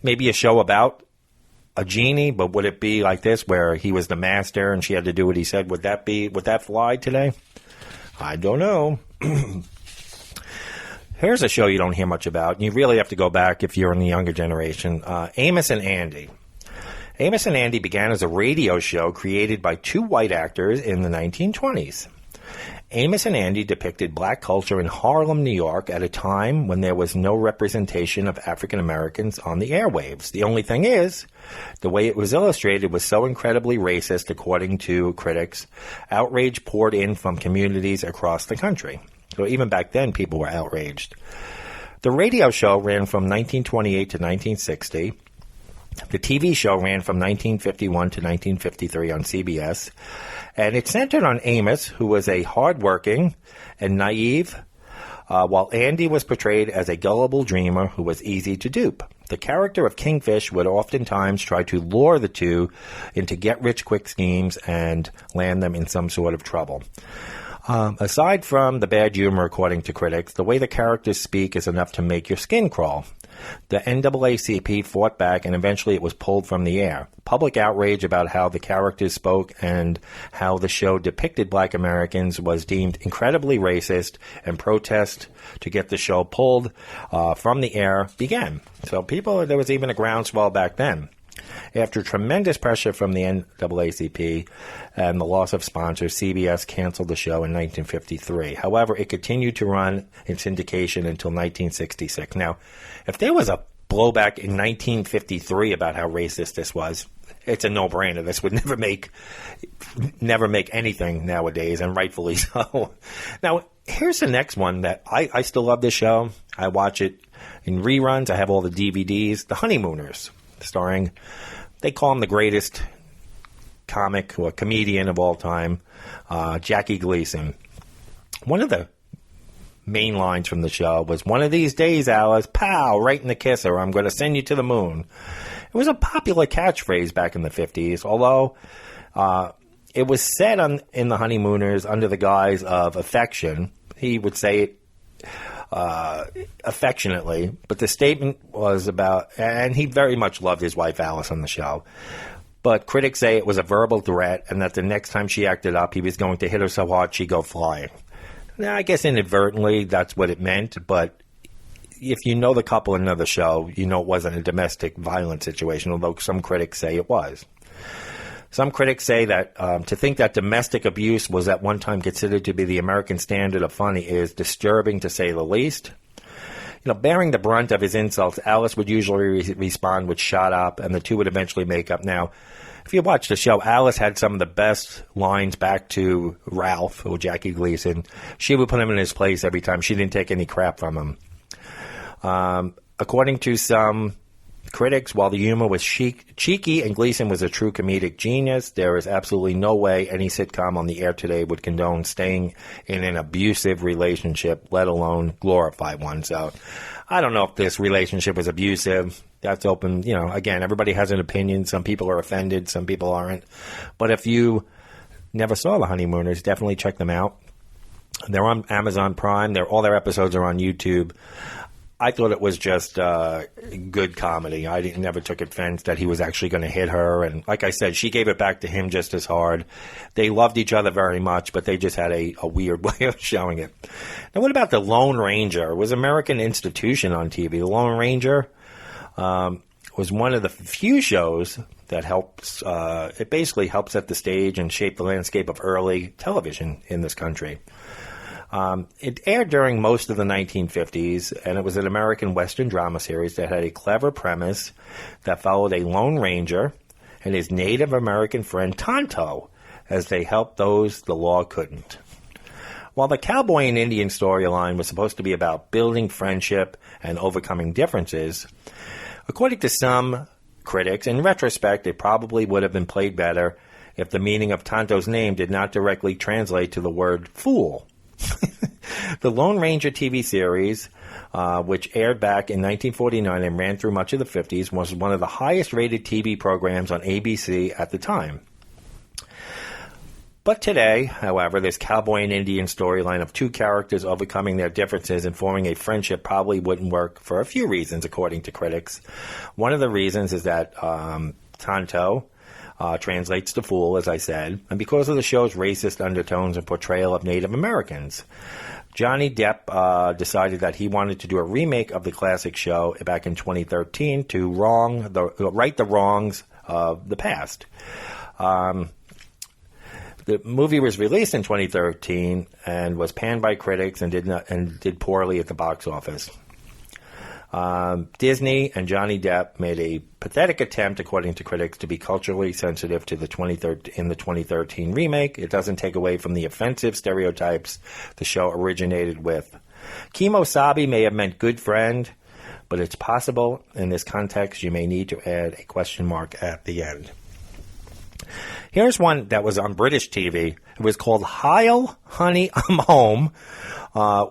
Maybe a show about a genie, but would it be like this where he was the master and she had to do what he said? Would that fly today? I don't know. Here's a show you don't hear much about. You really have to go back if you're in the younger generation. Amos and Andy. Amos and Andy began as a radio show created by two white actors in the 1920s. Amos and Andy depicted black culture in Harlem, New York, at a time when there was no representation of African Americans on the airwaves. The only thing is, the way it was illustrated was so incredibly racist, according to critics. Outrage poured in from communities across the country. So even back then, people were outraged. The radio show ran from 1928 to 1960. The TV show ran from 1951 to 1953 on CBS, and it centered on Amos, who was a hardworking and naive, while Andy was portrayed as a gullible dreamer who was easy to dupe. The character of Kingfish would oftentimes try to lure the two into get-rich-quick schemes and land them in some sort of trouble. Aside from the bad humor, according to critics, the way the characters speak is enough to make your skin crawl. The NAACP fought back, and eventually it was pulled from the air. Public outrage about how the characters spoke and how the show depicted black Americans was deemed incredibly racist, and protest to get the show pulled from the air began. So there was even a groundswell back then. After tremendous pressure from the NAACP and the loss of sponsors, CBS canceled the show in 1953. However, it continued to run in syndication until 1966. Now, if there was a blowback in 1953 about how racist this was, it's a no-brainer. This would never make anything nowadays, and rightfully so. Now, here's the next one that I still love this show. I watch it in reruns. I have all the DVDs. The Honeymooners, starring, they call him the greatest comic or comedian of all time, Jackie Gleason. One of the main lines from the show was, "One of these days, Alice, pow, right in the kisser, I'm going to send you to the moon." It was a popular catchphrase back in the 50s, although it was said in the Honeymooners under the guise of affection. He would say it affectionately, but the statement was about, and he very much loved his wife Alice on the show, but critics say it was a verbal threat, and that the next time she acted up, he was going to hit her so hard she'd go flying. Now, I guess inadvertently that's what it meant, but if you know the couple in another show, you know it wasn't a domestic violence situation, although some critics say it was. Some critics say that to think that domestic abuse was at one time considered to be the American standard of funny is disturbing, to say the least. Bearing the brunt of his insults, Alice would usually respond with "shut up," and the two would eventually make up. Now, if you watch the show, Alice had some of the best lines back to Ralph, or Jackie Gleason. She would put him in his place every time. She didn't take any crap from him. According to some critics, while the humor was cheeky and Gleason was a true comedic genius, there is absolutely no way any sitcom on the air today would condone staying in an abusive relationship, let alone glorify one. So I don't know if this relationship was abusive. That's open. Again, everybody has an opinion. Some people are offended. Some people aren't. But if you never saw The Honeymooners, definitely check them out. They're on Amazon Prime. All their episodes are on YouTube. I thought it was just good comedy. I never took offense that he was actually going to hit her. And like I said, she gave it back to him just as hard. They loved each other very much, but they just had a weird way of showing it. Now, what about The Lone Ranger? It was an American institution on TV. The Lone Ranger was one of the few shows that helps. It basically helped set the stage and shape the landscape of early television in this country. It aired during most of the 1950s, and it was an American Western drama series that had a clever premise that followed a Lone Ranger and his Native American friend Tonto as they helped those the law couldn't. While the cowboy and Indian storyline was supposed to be about building friendship and overcoming differences, according to some critics, in retrospect, it probably would have been played better if the meaning of Tonto's name did not directly translate to the word fool. The Lone Ranger TV series, which aired back in 1949 and ran through much of the 50s, was one of the highest-rated TV programs on ABC at the time. But today, however, this cowboy and Indian storyline of two characters overcoming their differences and forming a friendship probably wouldn't work for a few reasons, according to critics. One of the reasons is that Tonto translates to fool, as I said, and because of the show's racist undertones and portrayal of Native Americans. Johnny Depp decided that he wanted to do a remake of the classic show back in 2013 to right the wrongs of the past. The movie was released in 2013 and was panned by critics and did poorly at the box office. Disney and Johnny Depp made a pathetic attempt, according to critics, to be culturally sensitive to the 2013 remake. It doesn't take away from the offensive stereotypes the show originated with. Kemo Sabe may have meant good friend, but it's possible in this context you may need to add a question mark at the end. Here's one that was on British TV. It was called Heil, Honey, I'm Home,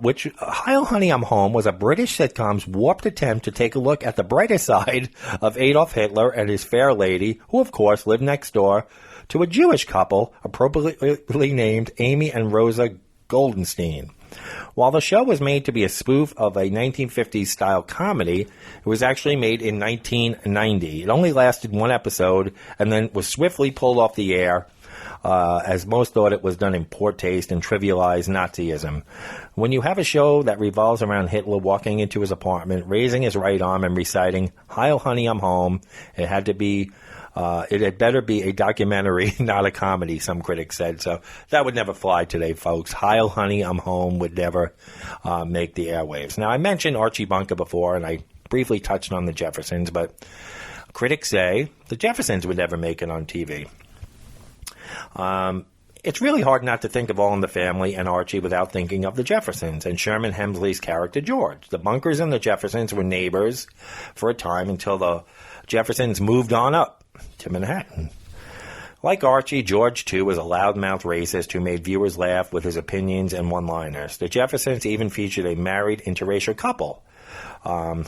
which Heil, Honey, I'm Home was a British sitcom's warped attempt to take a look at the brighter side of Adolf Hitler and his fair lady, who, of course, lived next door to a Jewish couple appropriately named Amy and Rosa Goldenstein. While the show was made to be a spoof of a 1950s-style comedy, it was actually made in 1990. It only lasted one episode and then was swiftly pulled off the air, as most thought it was done in poor taste and trivialized Nazism. When you have a show that revolves around Hitler walking into his apartment, raising his right arm and reciting, "Heil, honey, I'm home," it had better be a documentary, not a comedy, some critics said. So that would never fly today, folks. Heil, honey, I'm home would never make the airwaves. Now, I mentioned Archie Bunker before, and I briefly touched on the Jeffersons, but critics say the Jeffersons would never make it on TV. It's really hard not to think of All in the Family and Archie without thinking of the Jeffersons and Sherman Hemsley's character, George. The Bunkers and the Jeffersons were neighbors for a time until the Jeffersons moved on up to Manhattan. Like Archie, George, too, was a loudmouth racist who made viewers laugh with his opinions and one-liners. The Jeffersons even featured a married interracial couple,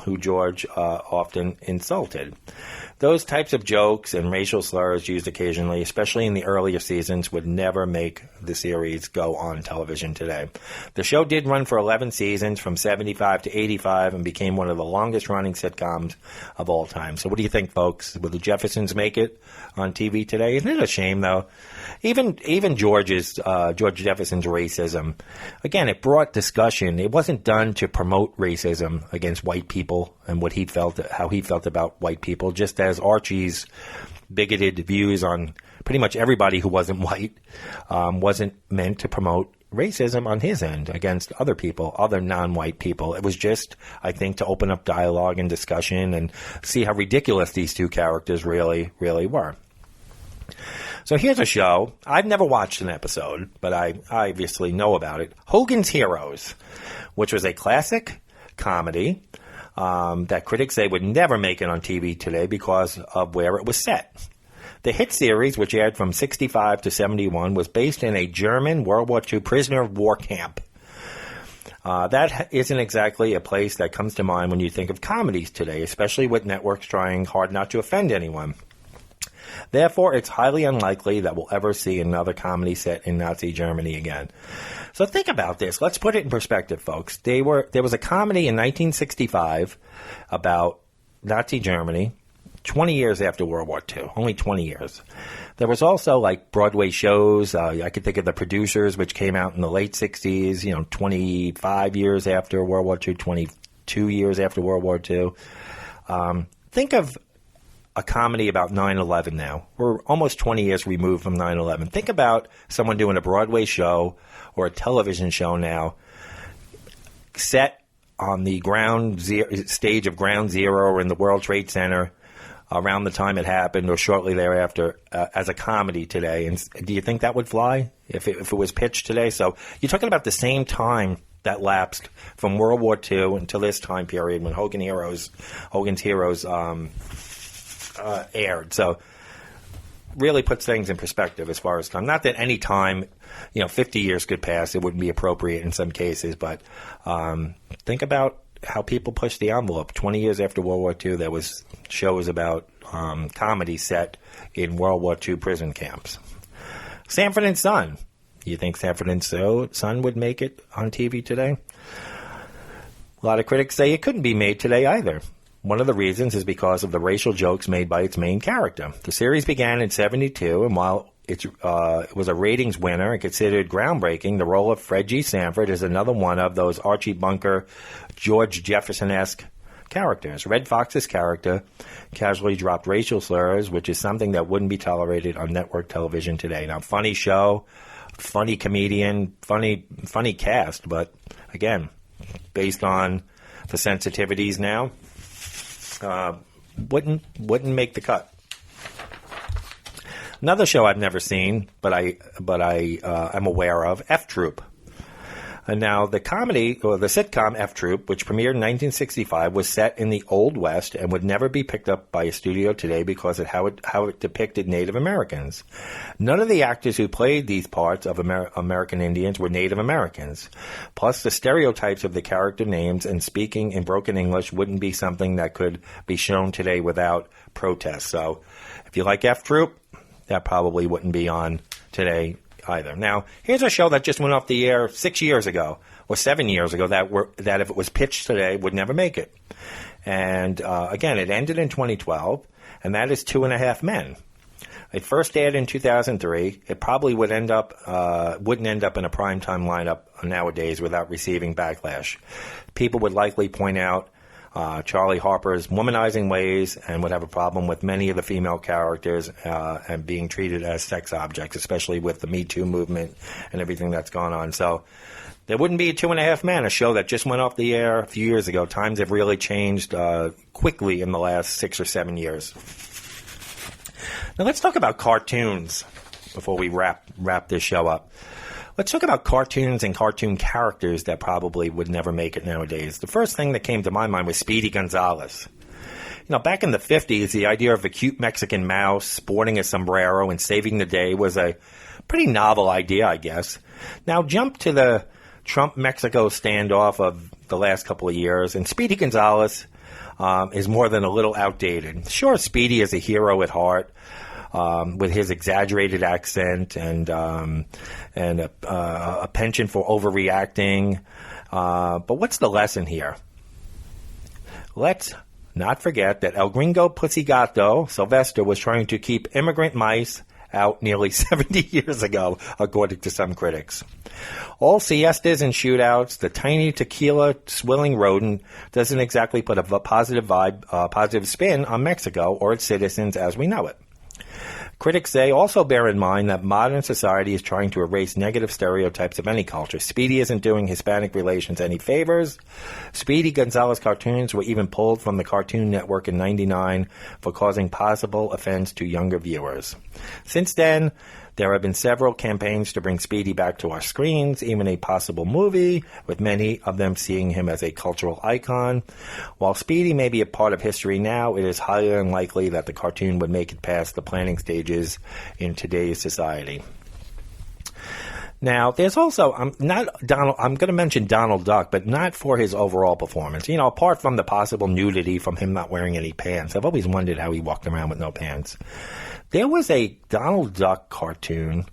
who George often insulted. Those types of jokes and racial slurs used occasionally, especially in the earlier seasons, would never make the series go on television today. The show did run for 11 seasons from 75 to 85 and became one of the longest-running sitcoms of all time. So what do you think, folks? Will the Jeffersons make it on TV today? Isn't it a shame, though? Even George Jefferson's racism, again, it brought discussion. It wasn't done to promote racism against white people and how he felt about white people, just as Archie's bigoted views on pretty much everybody who wasn't white wasn't meant to promote racism on his end against other people, other non-white people. It was just, I think, to open up dialogue and discussion and see how ridiculous these two characters really, really were. So here's a show. I've never watched an episode, but I obviously know about it. Hogan's Heroes, which was a classic comedy that critics say would never make it on TV today because of where it was set. The hit series, which aired from 65 to 71, was based in a German World War II prisoner of war camp. That isn't exactly a place that comes to mind when you think of comedies today, especially with networks trying hard not to offend anyone. Therefore, it's highly unlikely that we'll ever see another comedy set in Nazi Germany again. So think about this. Let's put it in perspective, folks. There was a comedy in 1965 about Nazi Germany, 20 years after World War II, only 20 years. There was also like Broadway shows. I could think of The Producers, which came out in the late 60s, 25 years after World War II, 22 years after World War II. Think of a comedy about 9/11 now. We're almost 20 years removed from 9/11. Think about someone doing a Broadway show or a television show now set on the stage of Ground Zero or in the World Trade Center around the time it happened or shortly thereafter as a comedy today. And do you think that would fly if it was pitched today? So you're talking about the same time that lapsed from World War II until this time period when Hogan's Heroes aired. So really puts things in perspective as far as time. Not that any time, 50 years could pass, it wouldn't be appropriate in some cases, but think about how people pushed the envelope. 20 years after World War II, there was shows about comedy set in World War II prison camps. Sanford and Son. You think Sanford and Son would make it on TV today? A lot of critics say it couldn't be made today either. One of the reasons is because of the racial jokes made by its main character. The series began in 1972, and while it was a ratings winner and considered groundbreaking, the role of Fred G. Sanford is another one of those Archie Bunker, George Jefferson-esque characters. Red Fox's character casually dropped racial slurs, which is something that wouldn't be tolerated on network television today. Now, funny show, funny comedian, funny cast, but again, based on the sensitivities now, wouldn't make the cut. Another show I've never seen, but I'm aware of, F Troop. And now the comedy, or the sitcom F Troop, which premiered in 1965, was set in the Old West and would never be picked up by a studio today because of how it depicted Native Americans. None of the actors who played these parts of American Indians were Native Americans. Plus, the stereotypes of the character names and speaking in broken English wouldn't be something that could be shown today without protest. So, if you like F Troop, that probably wouldn't be on today either. Now, here's a show that just went off the air 6 years ago or 7 years ago that if it was pitched today would never make it. And again, it ended in 2012, and that is 2.5 Men. It first aired in 2003. It probably wouldn't end up in a primetime lineup nowadays without receiving backlash. People would likely point out Charlie Harper's womanizing ways and would have a problem with many of the female characters and being treated as sex objects, especially with the Me Too movement and everything that's gone on. So there wouldn't be a 2.5 Men, a show that just went off the air a few years ago. Times have really changed quickly in the last 6 or 7 years. Now let's talk about cartoons before we wrap this show up. Let's talk about cartoons and cartoon characters that probably would never make it nowadays. The first thing that came to my mind was Speedy Gonzales. You know, back in the 50s, the idea of a cute Mexican mouse sporting a sombrero and saving the day was a pretty novel idea, I guess. Now jump to the Trump-Mexico standoff of the last couple of years, and Speedy Gonzales is more than a little outdated. Sure, Speedy is a hero at heart. With his exaggerated accent and a penchant for overreacting. But what's the lesson here? Let's not forget that El Gringo Pussigato Sylvester was trying to keep immigrant mice out nearly 70 years ago, according to some critics. All siestas and shootouts, the tiny tequila-swilling rodent doesn't exactly put a positive spin on Mexico or its citizens as we know it. Critics say also bear in mind that modern society is trying to erase negative stereotypes of any culture. Speedy isn't doing Hispanic relations any favors. Speedy Gonzales cartoons were even pulled from the Cartoon Network in '99 for causing possible offense to younger viewers. Since then, there have been several campaigns to bring Speedy back to our screens, even a possible movie, with many of them seeing him as a cultural icon. While Speedy may be a part of history now, it is highly unlikely that the cartoon would make it past the planning stages in today's society. Now, there's also, I'm going to mention Donald Duck, but not for his overall performance. You know, apart from the possible nudity from him not wearing any pants. I've always wondered how he walked around with no pants. There was a Donald Duck cartoon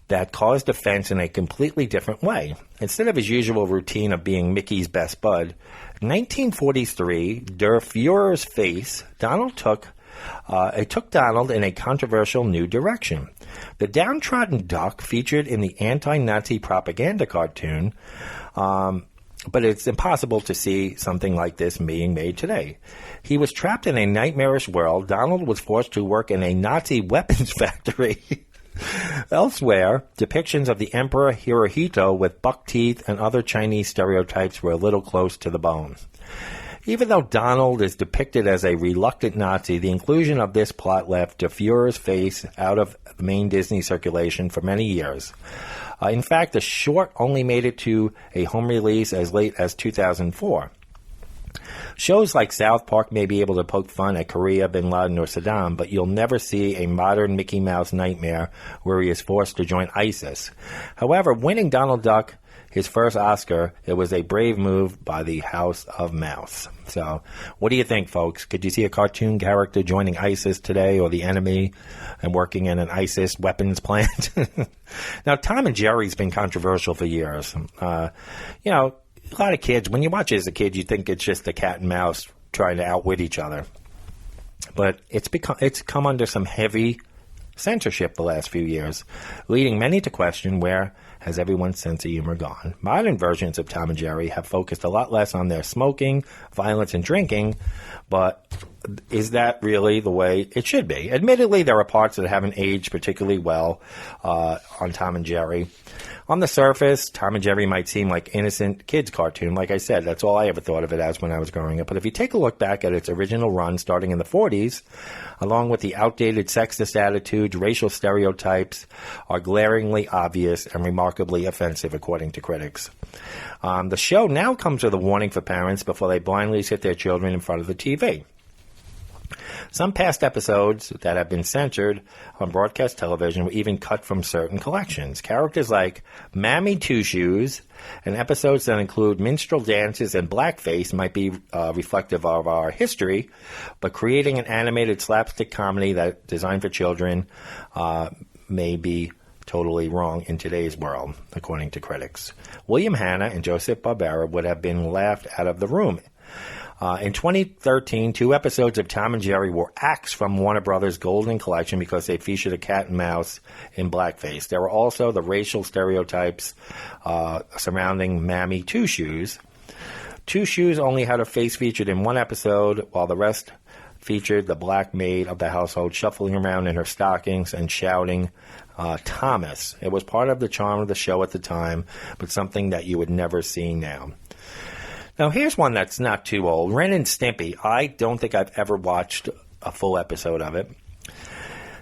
that caused offense in a completely different way. Instead of his usual routine of being Mickey's best bud, in 1943, Der Fuhrer's Face, it took Donald in a controversial new direction. The downtrodden duck featured in the anti-Nazi propaganda cartoon, but it's impossible to see something like this being made today. He was trapped in a nightmarish world. Donald was forced to work in a Nazi weapons factory. Elsewhere, depictions of the Emperor Hirohito with buck teeth and other Chinese stereotypes were a little close to the bone. Even though Donald is depicted as a reluctant Nazi, the inclusion of this plot left Der Fuhrer's Face out of the main Disney circulation for many years. In fact, the short only made it to a home release as late as 2004. Shows like South Park may be able to poke fun at Korea, Bin Laden, or Saddam, but you'll never see a modern Mickey Mouse nightmare where he is forced to join ISIS. However, winning Donald Duck his first Oscar, it was a brave move by the House of Mouse. So, what do you think, folks? Could you see a cartoon character joining ISIS today or the enemy and working in an ISIS weapons plant? Now, Tom and Jerry's been controversial for years. You know, a lot of kids, when you watch it as a kid, you think it's just a cat and mouse trying to outwit each other. But it's come under some heavy censorship the last few years, leading many to question where has everyone's sense of humor gone. Modern versions of Tom and Jerry have focused a lot less on their smoking, violence, and drinking, but is that really the way it should be? Admittedly, there are parts that haven't aged particularly well on Tom and Jerry. On the surface, Tom and Jerry might seem like innocent kids' cartoon. Like I said, that's all I ever thought of it as when I was growing up. But if you take a look back at its original run starting in the 40s, along with the outdated sexist attitudes, racial stereotypes are glaringly obvious and remarkably offensive, according to critics. The show now comes with a warning for parents before they blindly sit their children in front of the TV. Some past episodes that have been censored on broadcast television were even cut from certain collections. Characters like Mammy Two Shoes and episodes that include minstrel dances and blackface might be reflective of our history, but creating an animated slapstick comedy that's designed for children may be totally wrong in today's world, according to critics. William Hanna and Joseph Barbera would have been laughed out of the room. In 2013, 2 episodes of Tom and Jerry were axed from Warner Brothers' Golden Collection because they featured a cat and mouse in blackface. There were also the racial stereotypes surrounding Mammy Two Shoes. Two Shoes only had her face featured in 1 episode, while the rest featured the black maid of the household shuffling around in her stockings and shouting, Thomas. It was part of the charm of the show at the time, but something that you would never see now. Now, here's one that's not too old. Ren and Stimpy. I don't think I've ever watched a full episode of it.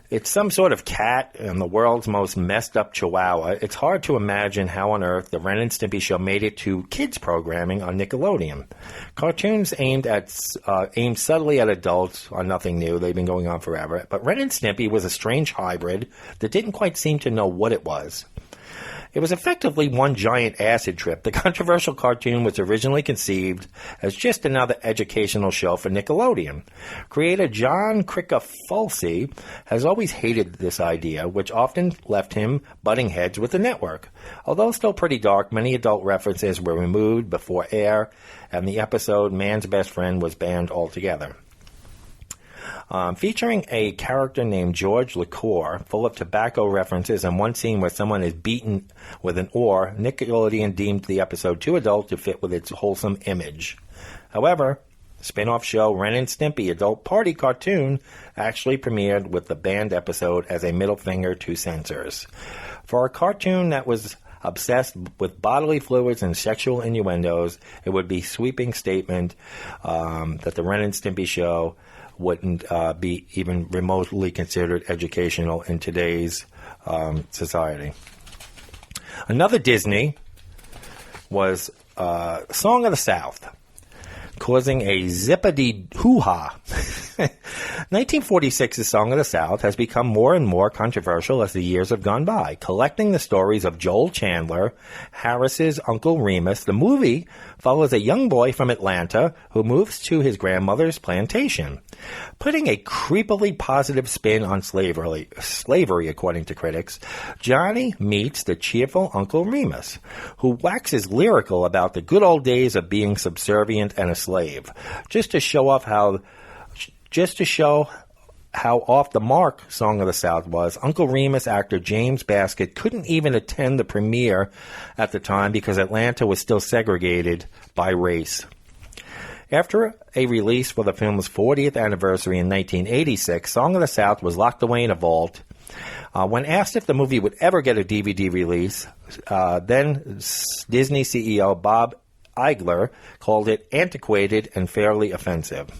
It's some sort of cat and the world's most messed up chihuahua. It's hard to imagine how on earth the Ren and Stimpy show made it to kids programming on Nickelodeon. Cartoons aimed subtly at adults are nothing new. They've been going on forever. But Ren and Stimpy was a strange hybrid that didn't quite seem to know what it was. It was effectively one giant acid trip. The controversial cartoon was originally conceived as just another educational show for Nickelodeon. Creator John Kricofulci has always hated this idea, which often left him butting heads with the network. Although still pretty dark, many adult references were removed before air, and the episode Man's Best Friend was banned altogether. Featuring a character named George Liqueur, full of tobacco references and one scene where someone is beaten with an oar, Nickelodeon deemed the episode too adult to fit with its wholesome image. However, the spin-off show Ren and Stimpy Adult Party Cartoon actually premiered with the banned episode as a middle finger to censors. For a cartoon that was obsessed with bodily fluids and sexual innuendos, it would be a sweeping statement that the Ren and Stimpy show wouldn't be even remotely considered educational in today's society. Another Disney was Song of the South, causing a zippity hoo-ha. 1946's Song of the South has become more and more controversial as the years have gone by. Collecting the stories of Joel Chandler, Harris's Uncle Remus, the movie follows a young boy from Atlanta who moves to his grandmother's plantation. Putting a creepily positive spin on slavery, according to critics, Johnny meets the cheerful Uncle Remus, who waxes lyrical about the good old days of being subservient and a slave, just to show how off the mark Song of the South was. Uncle Remus actor James Baskett couldn't even attend the premiere at the time because Atlanta was still segregated by race. After a release for the film's 40th anniversary in 1986, Song of the South was locked away in a vault. When asked if the movie would ever get a DVD release, then Disney CEO Bob Iger called it antiquated and fairly offensive.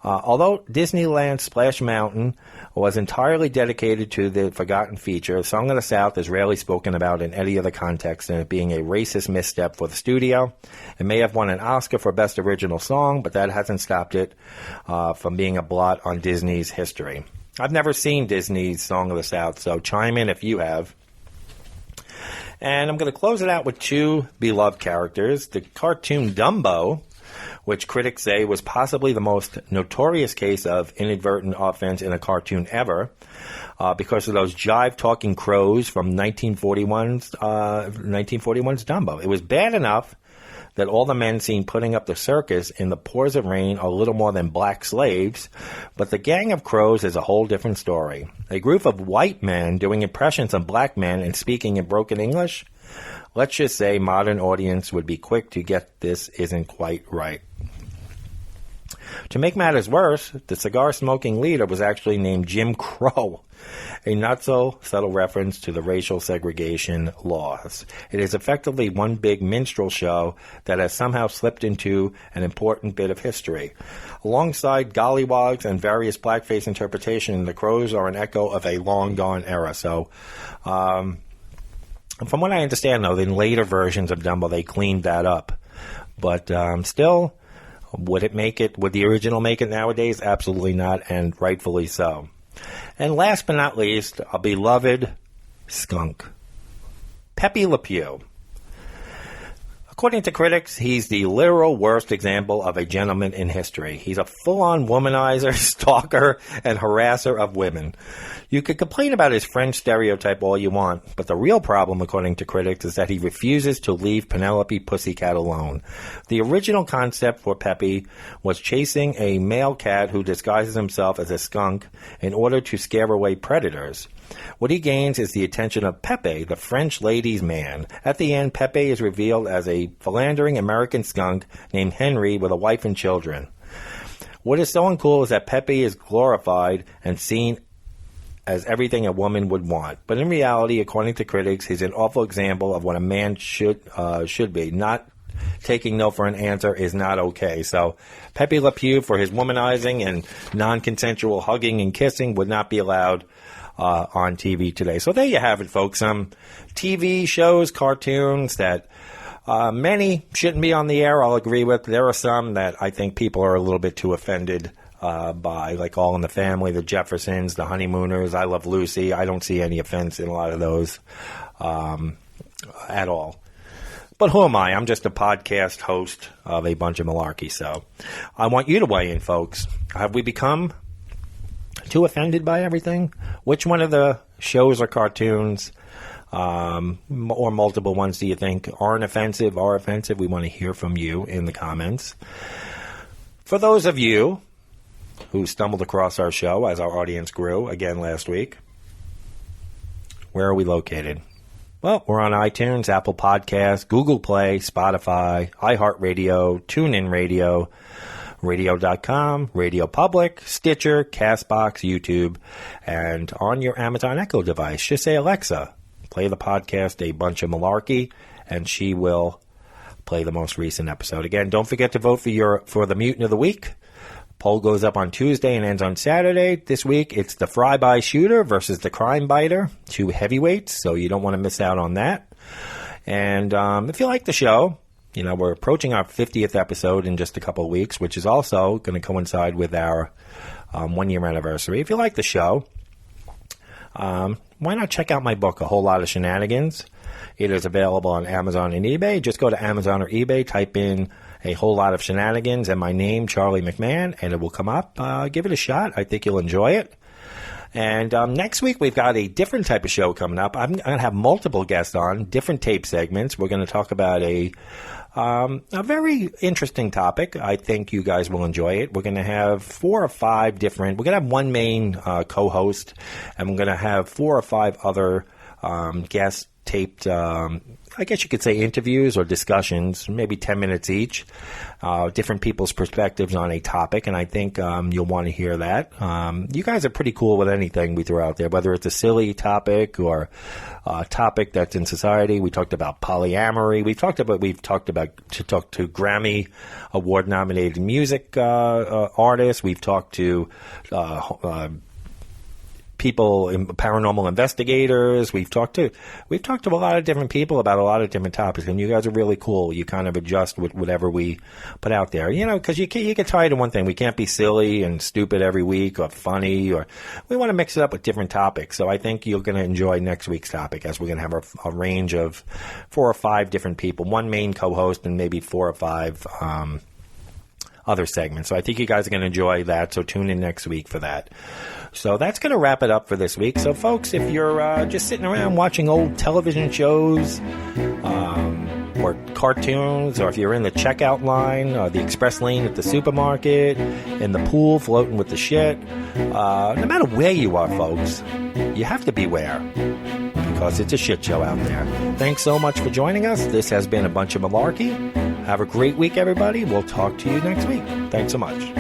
Although Disneyland's Splash Mountain was entirely dedicated to the forgotten feature, Song of the South is rarely spoken about in any other context, and it being a racist misstep for the studio. It may have won an Oscar for Best Original Song, but that hasn't stopped it from being a blot on Disney's history. I've never seen Disney's Song of the South, so chime in if you have. And I'm going to close it out with 2 beloved characters. The cartoon Dumbo, which critics say was possibly the most notorious case of inadvertent offense in a cartoon ever, because of those jive-talking crows from 1941's Dumbo. It was bad enough that all the men seen putting up the circus in the pours of rain are little more than black slaves, but the gang of crows is a whole different story. A group of white men doing impressions of black men and speaking in broken English? Let's just say modern audience would be quick to get this isn't quite right. To make matters worse, the cigar-smoking leader was actually named Jim Crow, a not-so-subtle reference to the racial segregation laws. It is effectively one big minstrel show that has somehow slipped into an important bit of history. Alongside gollywogs and various blackface interpretation, the Crows are an echo of a long-gone era. So, from what I understand, though, in later versions of Dumbo, they cleaned that up. But still, would the original make it nowadays? Absolutely not, and rightfully so. And last but not least, a beloved skunk, Pepe Le Pew. According to critics, he's the literal worst example of a gentleman in history. He's a full-on womanizer, stalker, and harasser of women. You could complain about his French stereotype all you want, but the real problem, according to critics, is that he refuses to leave Penelope Pussycat alone. The original concept for Pepe was chasing a male cat who disguises himself as a skunk in order to scare away predators. What he gains is the attention of Pepe, the French ladies' man. At the end, Pepe is revealed as a philandering American skunk named Henry with a wife and children. What is so uncool is that Pepe is glorified and seen as everything a woman would want. But in reality, according to critics, he's an awful example of what a man should be. Not taking no for an answer is not okay. So Pepe Le Pew, for his womanizing and non-consensual hugging and kissing, would not be allowed on TV today. So there you have it, folks. Some TV shows, cartoons that many shouldn't be on the air, I'll agree with. There are some that I think people are a little bit too offended by, like All in the Family, The Jeffersons, The Honeymooners, I Love Lucy. I don't see any offense in a lot of those at all. But who am I? I'm just a podcast host of a bunch of malarkey. So I want you to weigh in, folks. Have we become too offended by everything? Which one of the shows or cartoons or multiple ones do you think aren't offensive, are offensive? We want to hear from you in the comments. For those of you who stumbled across our show as our audience grew again last week, where are we located? Well, we're on iTunes, Apple Podcasts, Google Play, Spotify, iHeartRadio, TuneIn Radio, Radio.com, Radio Public, Stitcher, CastBox, YouTube, and on your Amazon Echo device, just say, Alexa, play the podcast A Bunch of Malarkey, and she will play the most recent episode. Again, don't forget to vote for the Mutant of the Week. Poll goes up on Tuesday and ends on Saturday. This week, it's the Fry-By Shooter versus the Crime Biter, two heavyweights, so you don't want to miss out on that. And if you like the show, you know, we're approaching our 50th episode in just a couple of weeks, which is also going to coincide with our 1-year anniversary. If you like the show, why not check out my book, A Whole Lot of Shenanigans? It is available on Amazon and eBay. Just go to Amazon or eBay, type in A Whole Lot of Shenanigans and my name, Charlie McMahon, and it will come up. Give it a shot. I think you'll enjoy it. And next week, we've got a different type of show coming up. I'm going to have multiple guests on, different tape segments. We're going to talk about a very interesting topic. I think you guys will enjoy it. We're going to have 4 or 5 different, we're going to have one main co-host, and we're going to have 4 or 5 other guest taped, I guess you could say interviews or discussions, maybe 10 minutes each, different people's perspectives on a topic, and I think you'll want to hear that. You guys are pretty cool with anything we throw out there, whether it's a silly topic or a topic that's in society. We talked about polyamory. We've talked about to talk to Grammy Award nominated music artists. We've talked to people, paranormal investigators. We've talked to a lot of different people about a lot of different topics, and you guys are really cool. You kind of adjust with whatever we put out there, you know, because you get tired of one thing. We can't be silly and stupid every week or funny, or we want to mix it up with different topics. So I think you're going to enjoy next week's topic, as we're going to have a range of 4 or 5 different people, one main co-host, and maybe 4 or 5 other segments. So I think you guys are going to enjoy that. So tune in next week for that. So that's going to wrap it up for this week. So, folks, if you're just sitting around watching old television shows or cartoons, or if you're in the checkout line, or the express lane at the supermarket, in the pool floating with the shit, no matter where you are, folks, you have to beware, because it's a shit show out there. Thanks so much for joining us. This has been A Bunch of Malarkey. Have a great week, everybody. We'll talk to you next week. Thanks so much.